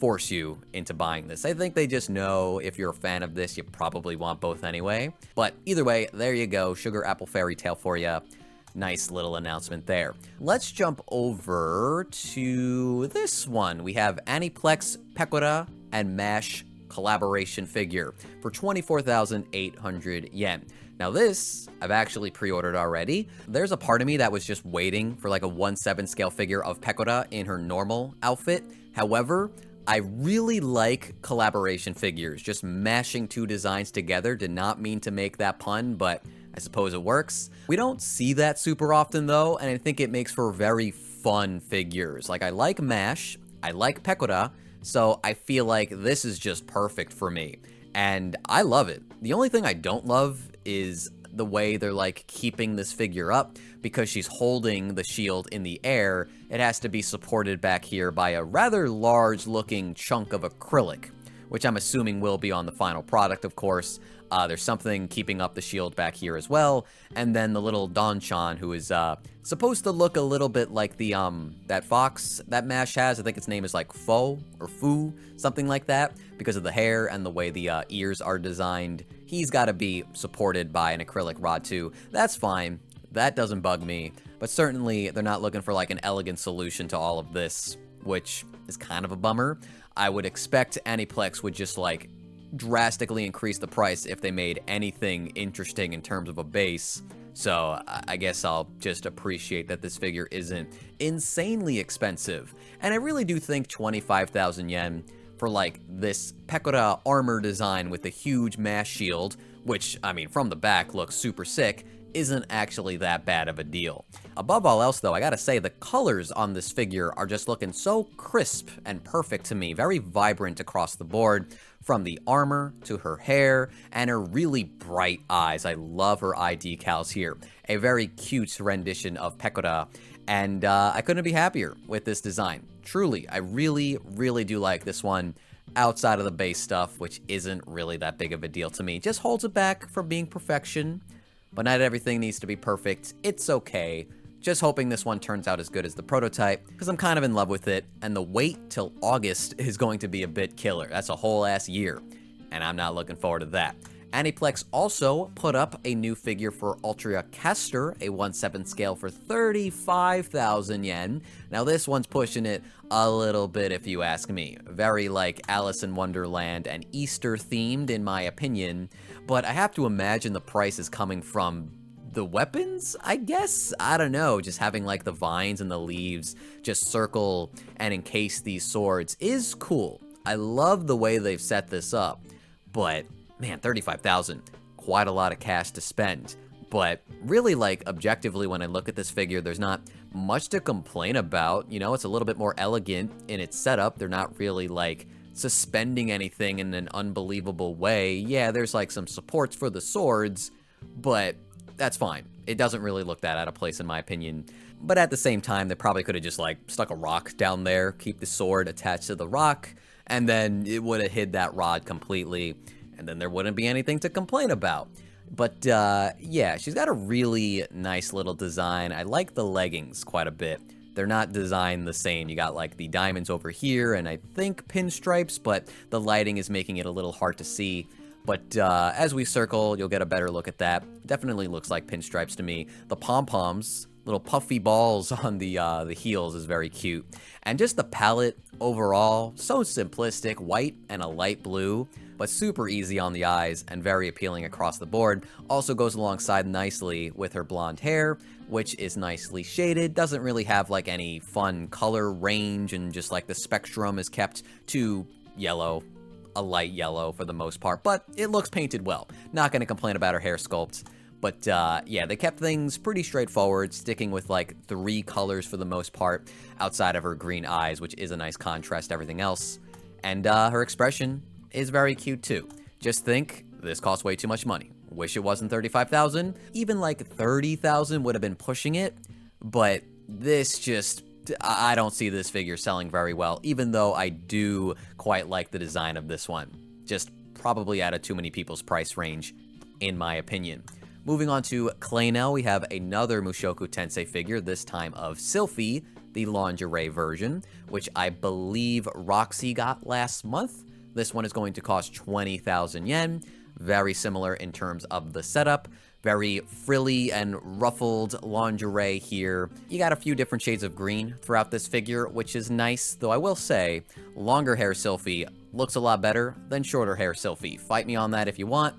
force you into buying this. I think they just know if you're a fan of this, you probably want both anyway. But either way, there you go. Sugar Apple Fairy Tale for you. Nice little announcement there. Let's jump over to this one. We have Aniplex, Pekora, and MASH collaboration figure for 24,800 yen. Now this, I've actually pre-ordered already. There's a part of me that was just waiting for like a 1/7 scale figure of Pekora in her normal outfit. However, I really like collaboration figures. Just mashing two designs together. Did not mean to make that pun, but I suppose it works. We don't see that super often though, and I think it makes for very fun figures. Like I like MASH, I like Pekora, so I feel like this is just perfect for me. And I love it. The only thing I don't love is the way they're like keeping this figure up because she's holding the shield in the air. It has to be supported back here by a rather large looking chunk of acrylic, which I'm assuming will be on the final product, of course. There's something keeping up the shield back here as well. And then the little Don-chan, who is supposed to look a little bit like the that fox that MASH has. I think its name is like Fo or Fu, something like that, because of the hair and the way the ears are designed. He's got to be supported by an acrylic rod too. That's fine. That doesn't bug me. But certainly they're not looking for like an elegant solution to all of this, which is kind of a bummer. I would expect Aniplex would just like drastically increase the price if they made anything interesting in terms of a base. So I guess I'll just appreciate that this figure isn't insanely expensive. And I really do think 25,000 yen for like this Pekora armor design with a huge mass shield, which I mean from the back looks super sick, isn't actually that bad of a deal. Above all else though, I gotta say the colors on this figure are just looking so crisp and perfect to me, very vibrant across the board, from the armor to her hair and her really bright eyes. I love her eye decals here. A very cute rendition of Pekora, and I couldn't be happier with this design. Truly, I really do like this one. Outside of the base stuff, which isn't really that big of a deal to me, just holds it back from being perfection. But not everything needs to be perfect. It's okay. Just hoping this one turns out as good as the prototype, because I'm kind of in love with it, and the wait till August is going to be a bit killer. That's a whole ass year, and I'm not looking forward to that. Aniplex also put up a new figure for Ultra Castor, a 1/7 scale for 35,000 yen. Now this one's pushing it a little bit if you ask me. Very like Alice in Wonderland and Easter themed in my opinion, but I have to imagine the price is coming from the weapons, I guess? I don't know, just having like the vines and the leaves just circle and encase these swords is cool. I love the way they've set this up, but man, 35,000, quite a lot of cash to spend. But really, like, objectively, when I look at this figure, there's not much to complain about. You know, it's a little bit more elegant in its setup. They're not really, like, suspending anything in an unbelievable way. Yeah, there's, like, some supports for the swords, but that's fine. It doesn't really look that out of place, in my opinion. But at the same time, they probably could have just, like, stuck a rock down there, keep the sword attached to the rock, and then it would have hid that rod completely, and then there wouldn't be anything to complain about. But yeah, she's got a really nice little design. I like the leggings quite a bit. They're not designed the same. You got like the diamonds over here and I think pinstripes, but the lighting is making it a little hard to see. But as we circle, you'll get a better look at that. Definitely looks like pinstripes to me. The pom-poms, little puffy balls on the heels is very cute. And just the palette overall, so simplistic, white and a light blue, but super easy on the eyes and very appealing across the board. Also goes alongside nicely with her blonde hair, which is nicely shaded. Doesn't really have like any fun color range, and just like the spectrum is kept to yellow, a light yellow for the most part, but it looks painted well. Not gonna complain about her hair sculpt. But yeah, they kept things pretty straightforward, sticking with like 3 colors for the most part, outside of her green eyes, which is a nice contrast to everything else. And her expression is very cute too. Just think, this costs way too much money. Wish it wasn't 35,000. Even like 30,000 would have been pushing it, but this just, I don't see this figure selling very well, even though I do quite like the design of this one. Just probably out of too many people's price range, in my opinion. Moving on to Claynel, we have another Mushoku Tensei figure, this time of Sylphie, the lingerie version, which I believe Roxy got last month. This one is going to cost 20,000 yen. Very similar in terms of the setup. Very frilly and ruffled lingerie here. You got a few different shades of green throughout this figure, which is nice, though I will say, longer hair Sylphie looks a lot better than shorter hair Sylphie. Fight me on that if you want,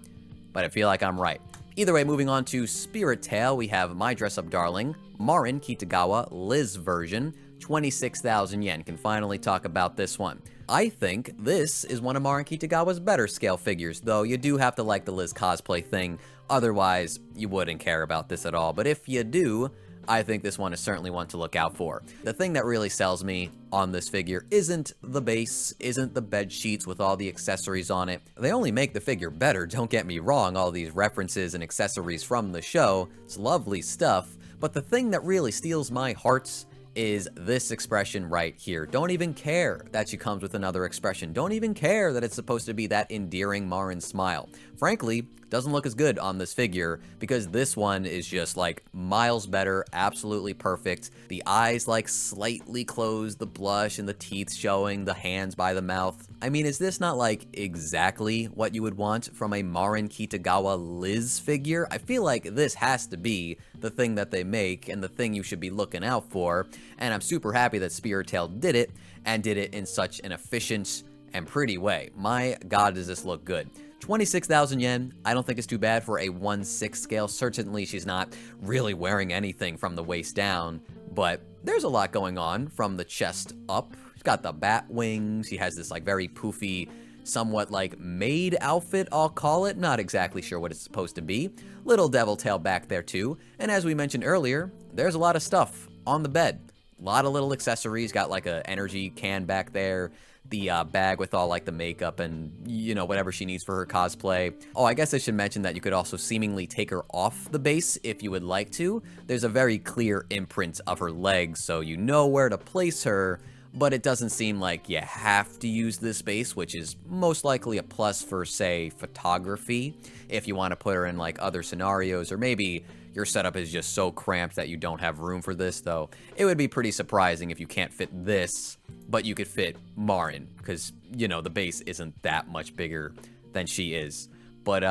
but I feel like I'm right. Either way, moving on to Spiritale, we have my dress-up darling, Marin Kitagawa Liz version, 26,000 yen. Can finally talk about this one. I think this is one of Marin Kitagawa's better scale figures, though you do have to like the Liz cosplay thing, otherwise you wouldn't care about this at all. But if you do, I think this one is certainly one to look out for. The thing that really sells me on this figure isn't the base, isn't the bed sheets with all the accessories on it. They only make the figure better, don't get me wrong, all these references and accessories from the show. It's lovely stuff, but the thing that really steals my heart is this expression right here. Don't even care that she comes with another expression. Don't even care that it's supposed to be that endearing Marin smile. Frankly, doesn't look as good on this figure because this one is just like miles better, absolutely perfect. The eyes like slightly closed, the blush and the teeth showing, the hands by the mouth. I mean, is this not like exactly what you would want from a Marin Kitagawa Liz figure? I feel like this has to be the thing that they make and the thing you should be looking out for. And I'm super happy that Spiritale did it, and did it in such an efficient and pretty way. My god, does this look good. 26,000 yen, I don't think it's too bad for a 1/6 scale. Certainly she's not really wearing anything from the waist down, but there's a lot going on from the chest up. She's got the bat wings, she has this like very poofy somewhat like maid outfit, I'll call it. Not exactly sure what it's supposed to be. Little devil tail back there too. And as we mentioned earlier, there's a lot of stuff on the bed. A lot of little accessories, got like a energy can back there, the bag with all like the makeup and, you know, whatever she needs for her cosplay. Oh, I guess I should mention that you could also seemingly take her off the base if you would like to. There's a very clear imprint of her legs, so you know where to place her, but it doesn't seem like you have to use this base, which is most likely a plus for, say, photography, if you want to put her in like other scenarios, or maybe your setup is just so cramped that you don't have room for this, though. It would be pretty surprising if you can't fit this, but you could fit Marin, because, you know, the base isn't that much bigger than she is. But,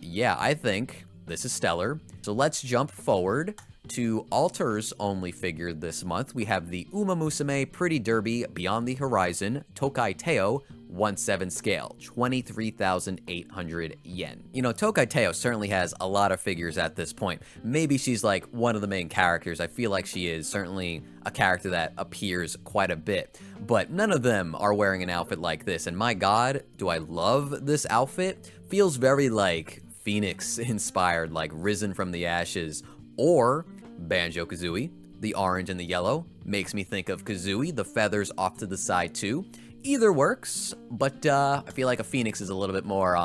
yeah, I think this is stellar. So let's jump forward to Alter's only figure this month. We have the Uma Musume Pretty Derby Beyond the Horizon Tokai Teo 1/7 scale, 23,800 yen. You know, Tokai Teo certainly has a lot of figures at this point. Maybe she's like one of the main characters. I feel like she is certainly a character that appears quite a bit, but none of them are wearing an outfit like this. And my God, do I love this outfit? Feels very like Phoenix inspired, like risen from the ashes, or Banjo-Kazooie. The orange and the yellow makes me think of Kazooie, the feathers off to the side too. Either works, but I feel like a phoenix is a little bit more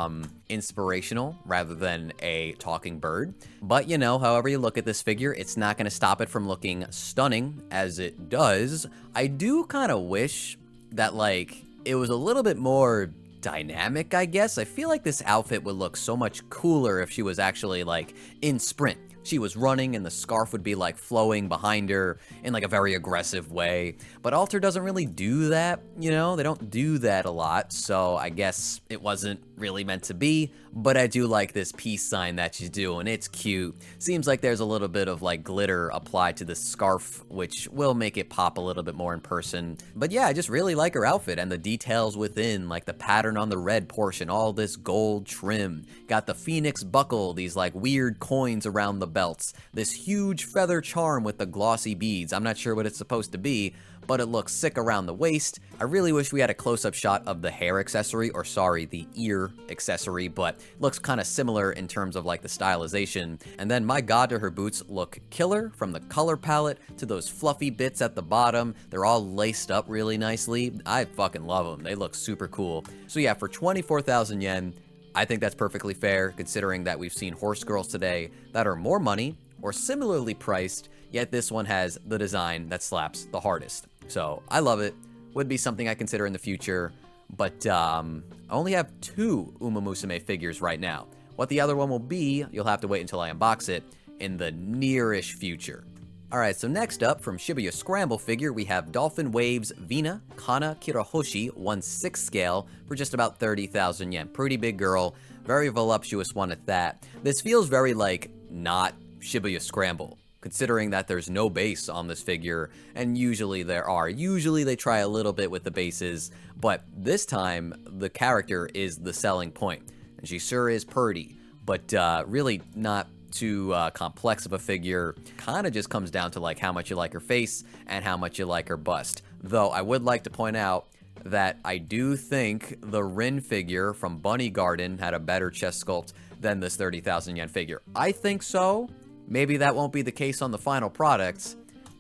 inspirational rather than a talking bird. But you know, however you look at this figure, it's not going to stop it from looking stunning as it does. I do kind of wish that like it was a little bit more dynamic, I guess. I feel like this outfit would look so much cooler if she was actually like in sprint. She was running and the scarf would be like flowing behind her in like a very aggressive way. But Alter doesn't really do that, you know? They don't do that a lot, so I guess it wasn't really meant to be. But I do like this peace sign that she's doing. It's cute. Seems like there's a little bit of like glitter applied to the scarf, which will make it pop a little bit more in person. But yeah, I just really like her outfit and the details within, like the pattern on the red portion, all this gold trim. Got the phoenix buckle, these like weird coins around the belts, this huge feather charm with the glossy beads. I'm not sure what it's supposed to be, but it looks sick around the waist. I really wish we had a close-up shot of the hair accessory, or sorry, the ear accessory, but looks kind of similar in terms of like the stylization. And then my God, do her boots look killer, from the color palette to those fluffy bits at the bottom. They're all laced up really nicely. I fucking love them. They look super cool. So yeah, for 24,000 yen, I think that's perfectly fair, considering that we've seen horse girls today that are more money or similarly priced, yet this one has the design that slaps the hardest. So I love it. Would be something I consider in the future, but I only have 2 Uma Musume figures right now. What the other one will be, you'll have to wait until I unbox it in the nearish future. Alright, so next up, from Shibuya Scramble figure, we have Dolphin Waves Vina Kana Kirahoshi 1/6 scale for just about 30,000 yen. Pretty big girl, very voluptuous one at that. This feels very like not Shibuya Scramble, considering that there's no base on this figure, and usually there are. Usually they try a little bit with the bases, but this time the character is the selling point, and she sure is pretty, but really not too complex of a figure. Kind of just comes down to like how much you like her face and how much you like her bust. Though I would like to point out that I do think the Rin figure from Bunny Garden had a better chest sculpt than this 30,000 yen figure. I think so. Maybe that won't be the case on the final products,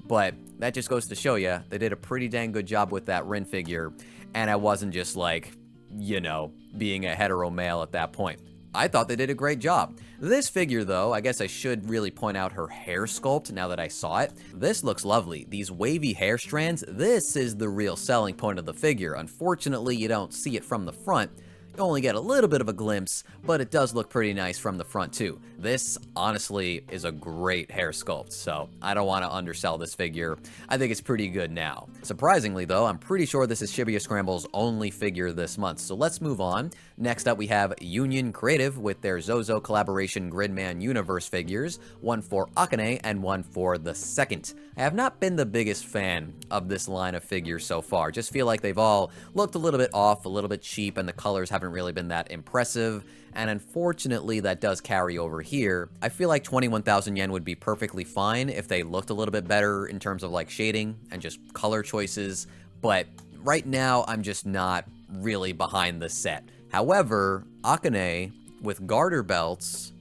but that just goes to show you they did a pretty dang good job with that Rin figure, and I wasn't just like, you know, being a hetero male at that point. I thought they did a great job. This figure, though, I guess I should really point out her hair sculpt now that I saw it. This looks lovely. These wavy hair strands, this is the real selling point of the figure. Unfortunately, you don't see it from the front. You only get a little bit of a glimpse, but it does look pretty nice from the front too. This, honestly, is a great hair sculpt, so I don't want to undersell this figure. I think it's pretty good now. Surprisingly, though, I'm pretty sure this is Shibuya Scramble's only figure this month, so let's move on. Next up, we have Union Creative with their Zozo collaboration Gridman Universe figures, one for Akane and one for the second. I have not been the biggest fan of this line of figures so far. Just feel like they've all looked a little bit off, a little bit cheap, and the colors haven't really been that impressive. And unfortunately, that does carry over here. I feel like 21,000 yen would be perfectly fine if they looked a little bit better in terms of like shading and just color choices. But right now, I'm just not really behind the set. However, Akane with garter belts,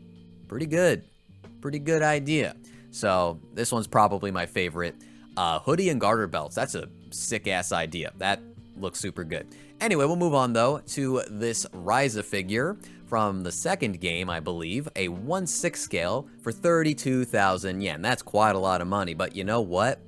pretty good. Pretty good idea. So this one's probably my favorite. Hoodie and garter belts, that's a sick-ass idea. That looks super good. Anyway, we'll move on, though, to this Ryza figure from the second game, I believe. A 1/6 scale for 32,000 yen. That's quite a lot of money, but you know what?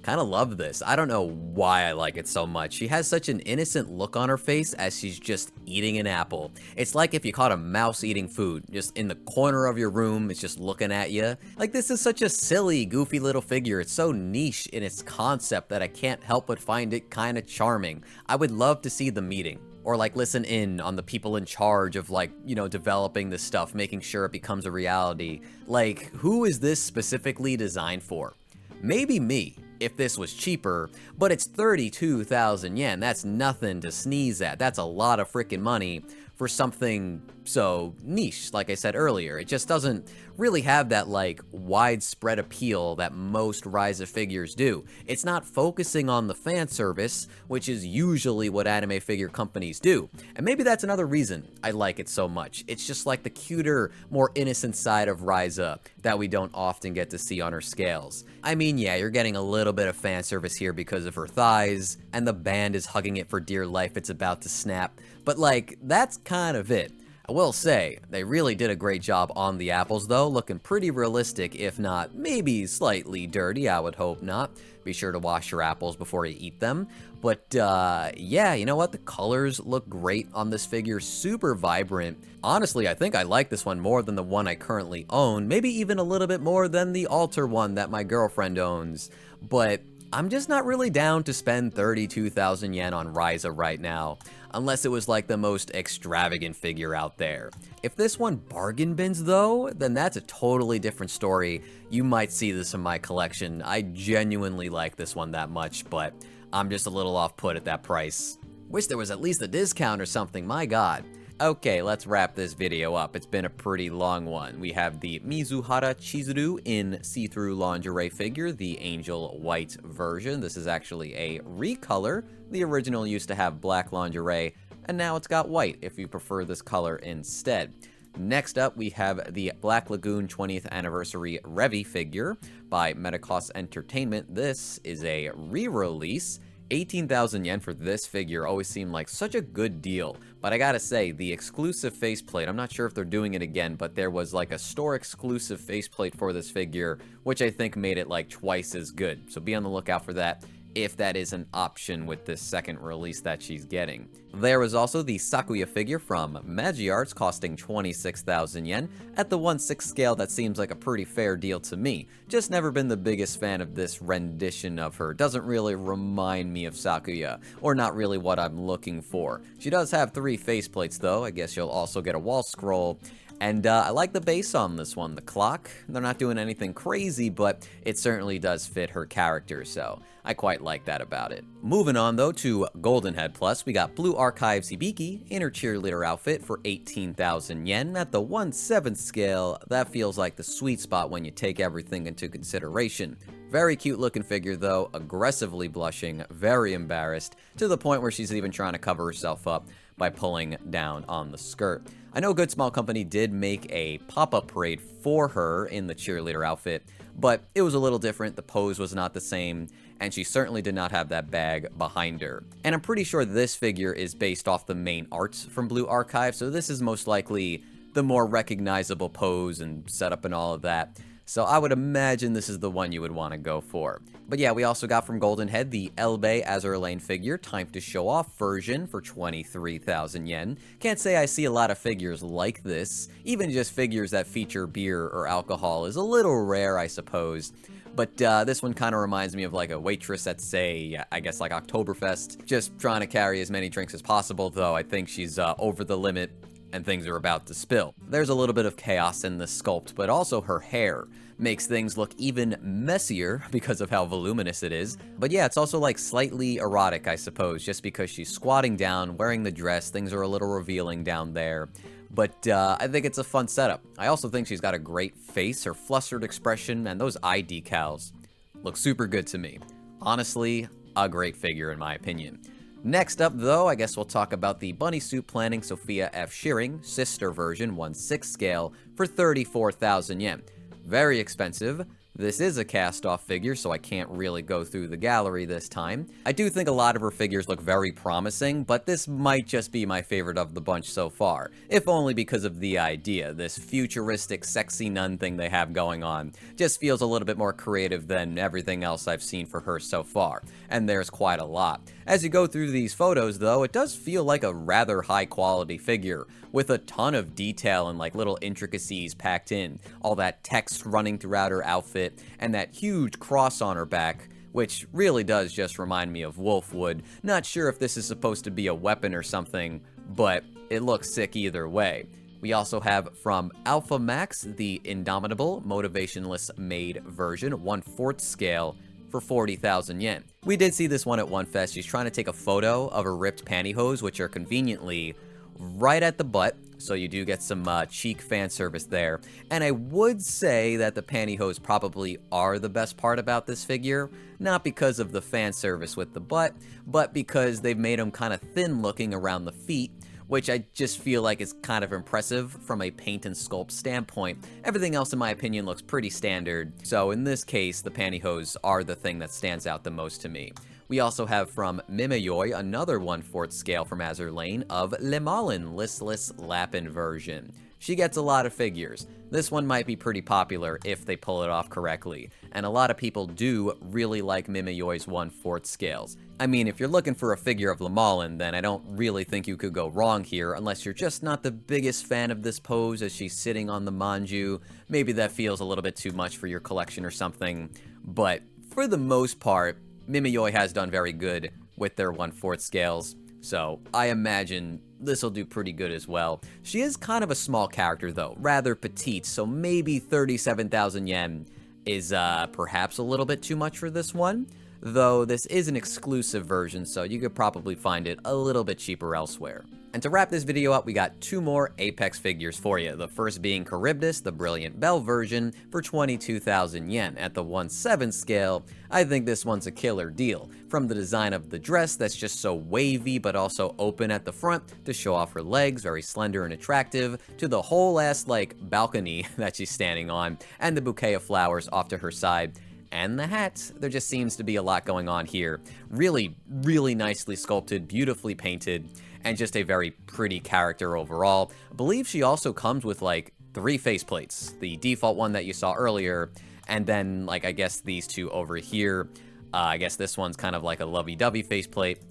Kind of love this. I don't know why I like it so much. She has such an innocent look on her face as she's just eating an apple. It's like if you caught a mouse eating food, just in the corner of your room, it's just looking at you. Like, this is such a silly, goofy little figure. It's so niche in its concept that I can't help but find it kind of charming. I would love to see the meeting. Or like listen in on the people in charge of like, you know, developing this stuff, making sure it becomes a reality. Like, who is this specifically designed for? Maybe me, if this was cheaper, but it's 32,000 yen. That's nothing to sneeze at. That's a lot of freaking money for something so niche, like I said earlier. It just doesn't really have that, like, widespread appeal that most Ryza figures do. It's not focusing on the fan service, which is usually what anime figure companies do. And maybe that's another reason I like it so much. It's just like the cuter, more innocent side of Ryza that we don't often get to see on her scales. I mean, yeah, you're getting a little bit of fan service here because of her thighs, and the band is hugging it for dear life. It's about to snap. But, like, that's kind of it. I will say, they really did a great job on the apples though, looking pretty realistic, if not maybe slightly dirty. I would hope not. Be sure to wash your apples before you eat them. But yeah, you know what? The colors look great on this figure, super vibrant. Honestly, I think I like this one more than the one I currently own, maybe even a little bit more than the altar one that my girlfriend owns. But I'm just not really down to spend 32,000 yen on Ryza right now, unless it was like the most extravagant figure out there. If this one bargain bins though, then that's a totally different story. You might see this in my collection. I genuinely like this one that much, but I'm just a little off put at that price. Wish there was at least a discount or something, my god. Okay, let's wrap this video up. It's been a pretty long one. We have the Mizuhara Chizuru in see-through lingerie figure, the angel white version. This is actually a recolor. The original used to have black lingerie, and now it's got white if you prefer this color instead. Next up, we have the Black Lagoon 20th Anniversary Revi figure by Megahouse Entertainment. This is a re-release. 18,000 yen for this figure always seemed like such a good deal, but I gotta say, the exclusive faceplate, I'm not sure if they're doing it again, but there was like a store exclusive faceplate for this figure, which I think made it like twice as good, so be on the lookout for that, if that is an option with this second release that she's getting. There was also the Sakuya figure from Magiarts costing 26,000 yen. At the 1/6 scale, that seems like a pretty fair deal to me. Just never been the biggest fan of this rendition of her. Doesn't really remind me of Sakuya, or not really what I'm looking for. She does have 3 faceplates though. I guess you'll also get a wall scroll. And I like the base on this one, the clock. They're not doing anything crazy, but it certainly does fit her character, so I quite like that about it. Moving on though to Golden Head Plus, we got Blue Archives Hibiki in her cheerleader outfit for 18,000 yen. At the 1/7 scale, that feels like the sweet spot when you take everything into consideration. Very cute looking figure though, aggressively blushing, very embarrassed, to the point where she's even trying to cover herself up by pulling down on the skirt. I know Good Small Company did make a pop-up parade for her in the cheerleader outfit, but it was a little different, the pose was not the same, and she certainly did not have that bag behind her. And I'm pretty sure this figure is based off the main arts from Blue Archive, so this is most likely the more recognizable pose and setup and all of that. So I would imagine this is the one you would want to go for. But yeah, we also got from Golden Head the Elbe Azur Lane figure, Time to Show Off version for 23,000 yen. Can't say I see a lot of figures like this. Even just figures that feature beer or alcohol is a little rare, I suppose. But this one kind of reminds me of like a waitress at, say, I guess like Oktoberfest. Just trying to carry as many drinks as possible, though I think she's over the limit and things are about to spill. There's a little bit of chaos in the sculpt, but also her hair makes things look even messier because of how voluminous it is. But yeah, it's also like slightly erotic, I suppose, just because she's squatting down, wearing the dress, things are a little revealing down there. But I think it's a fun setup. I also think she's got a great face, her flustered expression, and those eye decals look super good to me. Honestly, a great figure in my opinion. Next up, though, I guess we'll talk about the Bunny Suit Planning Sophia F. Shearing Sister version 1/6 scale for 34,000 yen. Very expensive. This is a cast-off figure, so I can't really go through the gallery this time. I do think a lot of her figures look very promising, but this might just be my favorite of the bunch so far, if only because of the idea. This futuristic sexy nun thing they have going on just feels a little bit more creative than everything else I've seen for her so far, and there's quite a lot. As you go through these photos, though, it does feel like a rather high-quality figure, with a ton of detail and like little intricacies packed in, all that text running throughout her outfit, and that huge cross on her back, which really does just remind me of Wolfwood. Not sure if this is supposed to be a weapon or something, but it looks sick either way. We also have from Alpha Max the Indomitable Motivationless Maid version, 1/4 scale, for 40,000 yen. We did see this one at Wonfest. She's trying to take a photo of her ripped pantyhose, which are conveniently right at the butt, so you do get some cheek fan service there. And I would say that the pantyhose probably are the best part about this figure, not because of the fan service with the butt, but because they've made them kind of thin looking around the feet, which I just feel like is kind of impressive from a paint and sculpt standpoint. Everything else, in my opinion, looks pretty standard, so in this case, the pantyhose are the thing that stands out the most to me. We also have from Mimayoi another 1/4 scale from Azur Lane of Limalin Listless Lapin version. She gets a lot of figures. This one might be pretty popular if they pull it off correctly, and a lot of people do really like Mimayoi's 1/4 scales. I mean, if you're looking for a figure of Limalin, then I don't really think you could go wrong here, unless you're just not the biggest fan of this pose as she's sitting on the manju. Maybe that feels a little bit too much for your collection or something, but for the most part, Mimayoi has done very good with their 1/4 scales, so I imagine this will do pretty good as well. She is kind of a small character though, rather petite, so maybe 37,000 yen is perhaps a little bit too much for this one, though this is an exclusive version, so you could probably find it a little bit cheaper elsewhere. And to wrap this video up, we got two more Apex figures for you, the first being Charybdis, the Brilliant Bell version, for 22,000 yen at the 1/7 scale. I think this one's a killer deal. From the design of the dress that's just so wavy but also open at the front to show off her legs, very slender and attractive, to the whole ass like balcony that she's standing on, and the bouquet of flowers off to her side. And the hat, there just seems to be a lot going on here. Really, really nicely sculpted, beautifully painted, and just a very pretty character overall. I believe she also comes with like 3 faceplates. The default one that you saw earlier, and then like I guess these two over here. I guess this one's kind of like a lovey-dovey faceplate,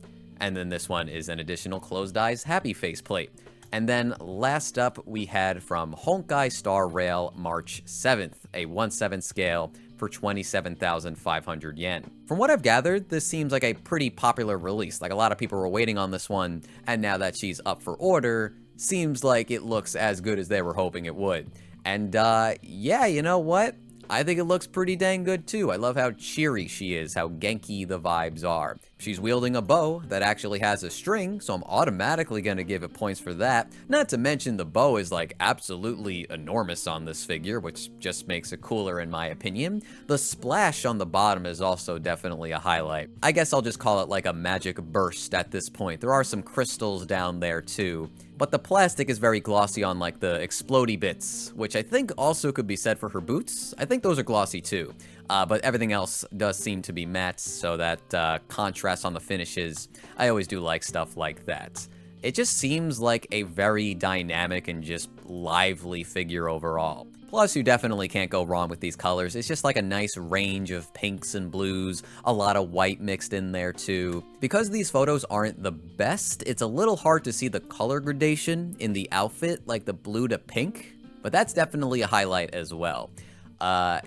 and then this one is an additional closed eyes happy faceplate. And then last up we had from Honkai Star Rail March 7th, a 1/7 scale for 27,500 yen. From what I've gathered, this seems like a pretty popular release. Like a lot of people were waiting on this one, and now that she's up for order, seems like it looks as good as they were hoping it would. And yeah, you know what? I think it looks pretty dang good too. I love how cheery she is, how Genki the vibes are. She's wielding a bow that actually has a string, so I'm automatically going to give it points for that. Not to mention the bow is like absolutely enormous on this figure, which just makes it cooler in my opinion. The splash on the bottom is also definitely a highlight. I guess I'll just call it like a magic burst at this point. There are some crystals down there too, but the plastic is very glossy on like the explodey bits, which I think also could be said for her boots. I think those are glossy too. But everything else does seem to be matte, so that contrast on the finishes, I always do like stuff like that. It just seems like a very dynamic and just lively figure overall. Plus, you definitely can't go wrong with these colors. It's just like a nice range of pinks and blues, a lot of white mixed in there too. Because these photos aren't the best, it's a little hard to see the color gradation in the outfit, like the blue to pink, but that's definitely a highlight as well.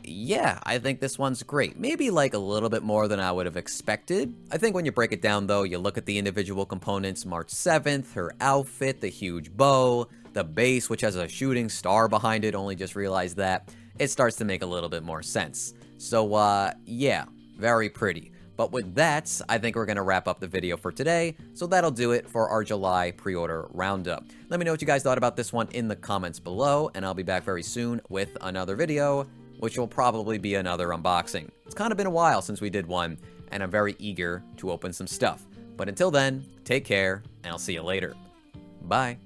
Yeah, I think this one's great. Maybe like a little bit more than I would have expected. I think when you break it down though, you look at the individual components, March 7th, her outfit, the huge bow, the base, which has a shooting star behind it, only just realized that, it starts to make a little bit more sense. So, yeah, very pretty. But with that, I think we're going to wrap up the video for today, so that'll do it for our July pre-order roundup. Let me know what you guys thought about this one in the comments below, and I'll be back very soon with another video, which will probably be another unboxing. It's kind of been a while since we did one, and I'm very eager to open some stuff. But until then, take care, and I'll see you later. Bye.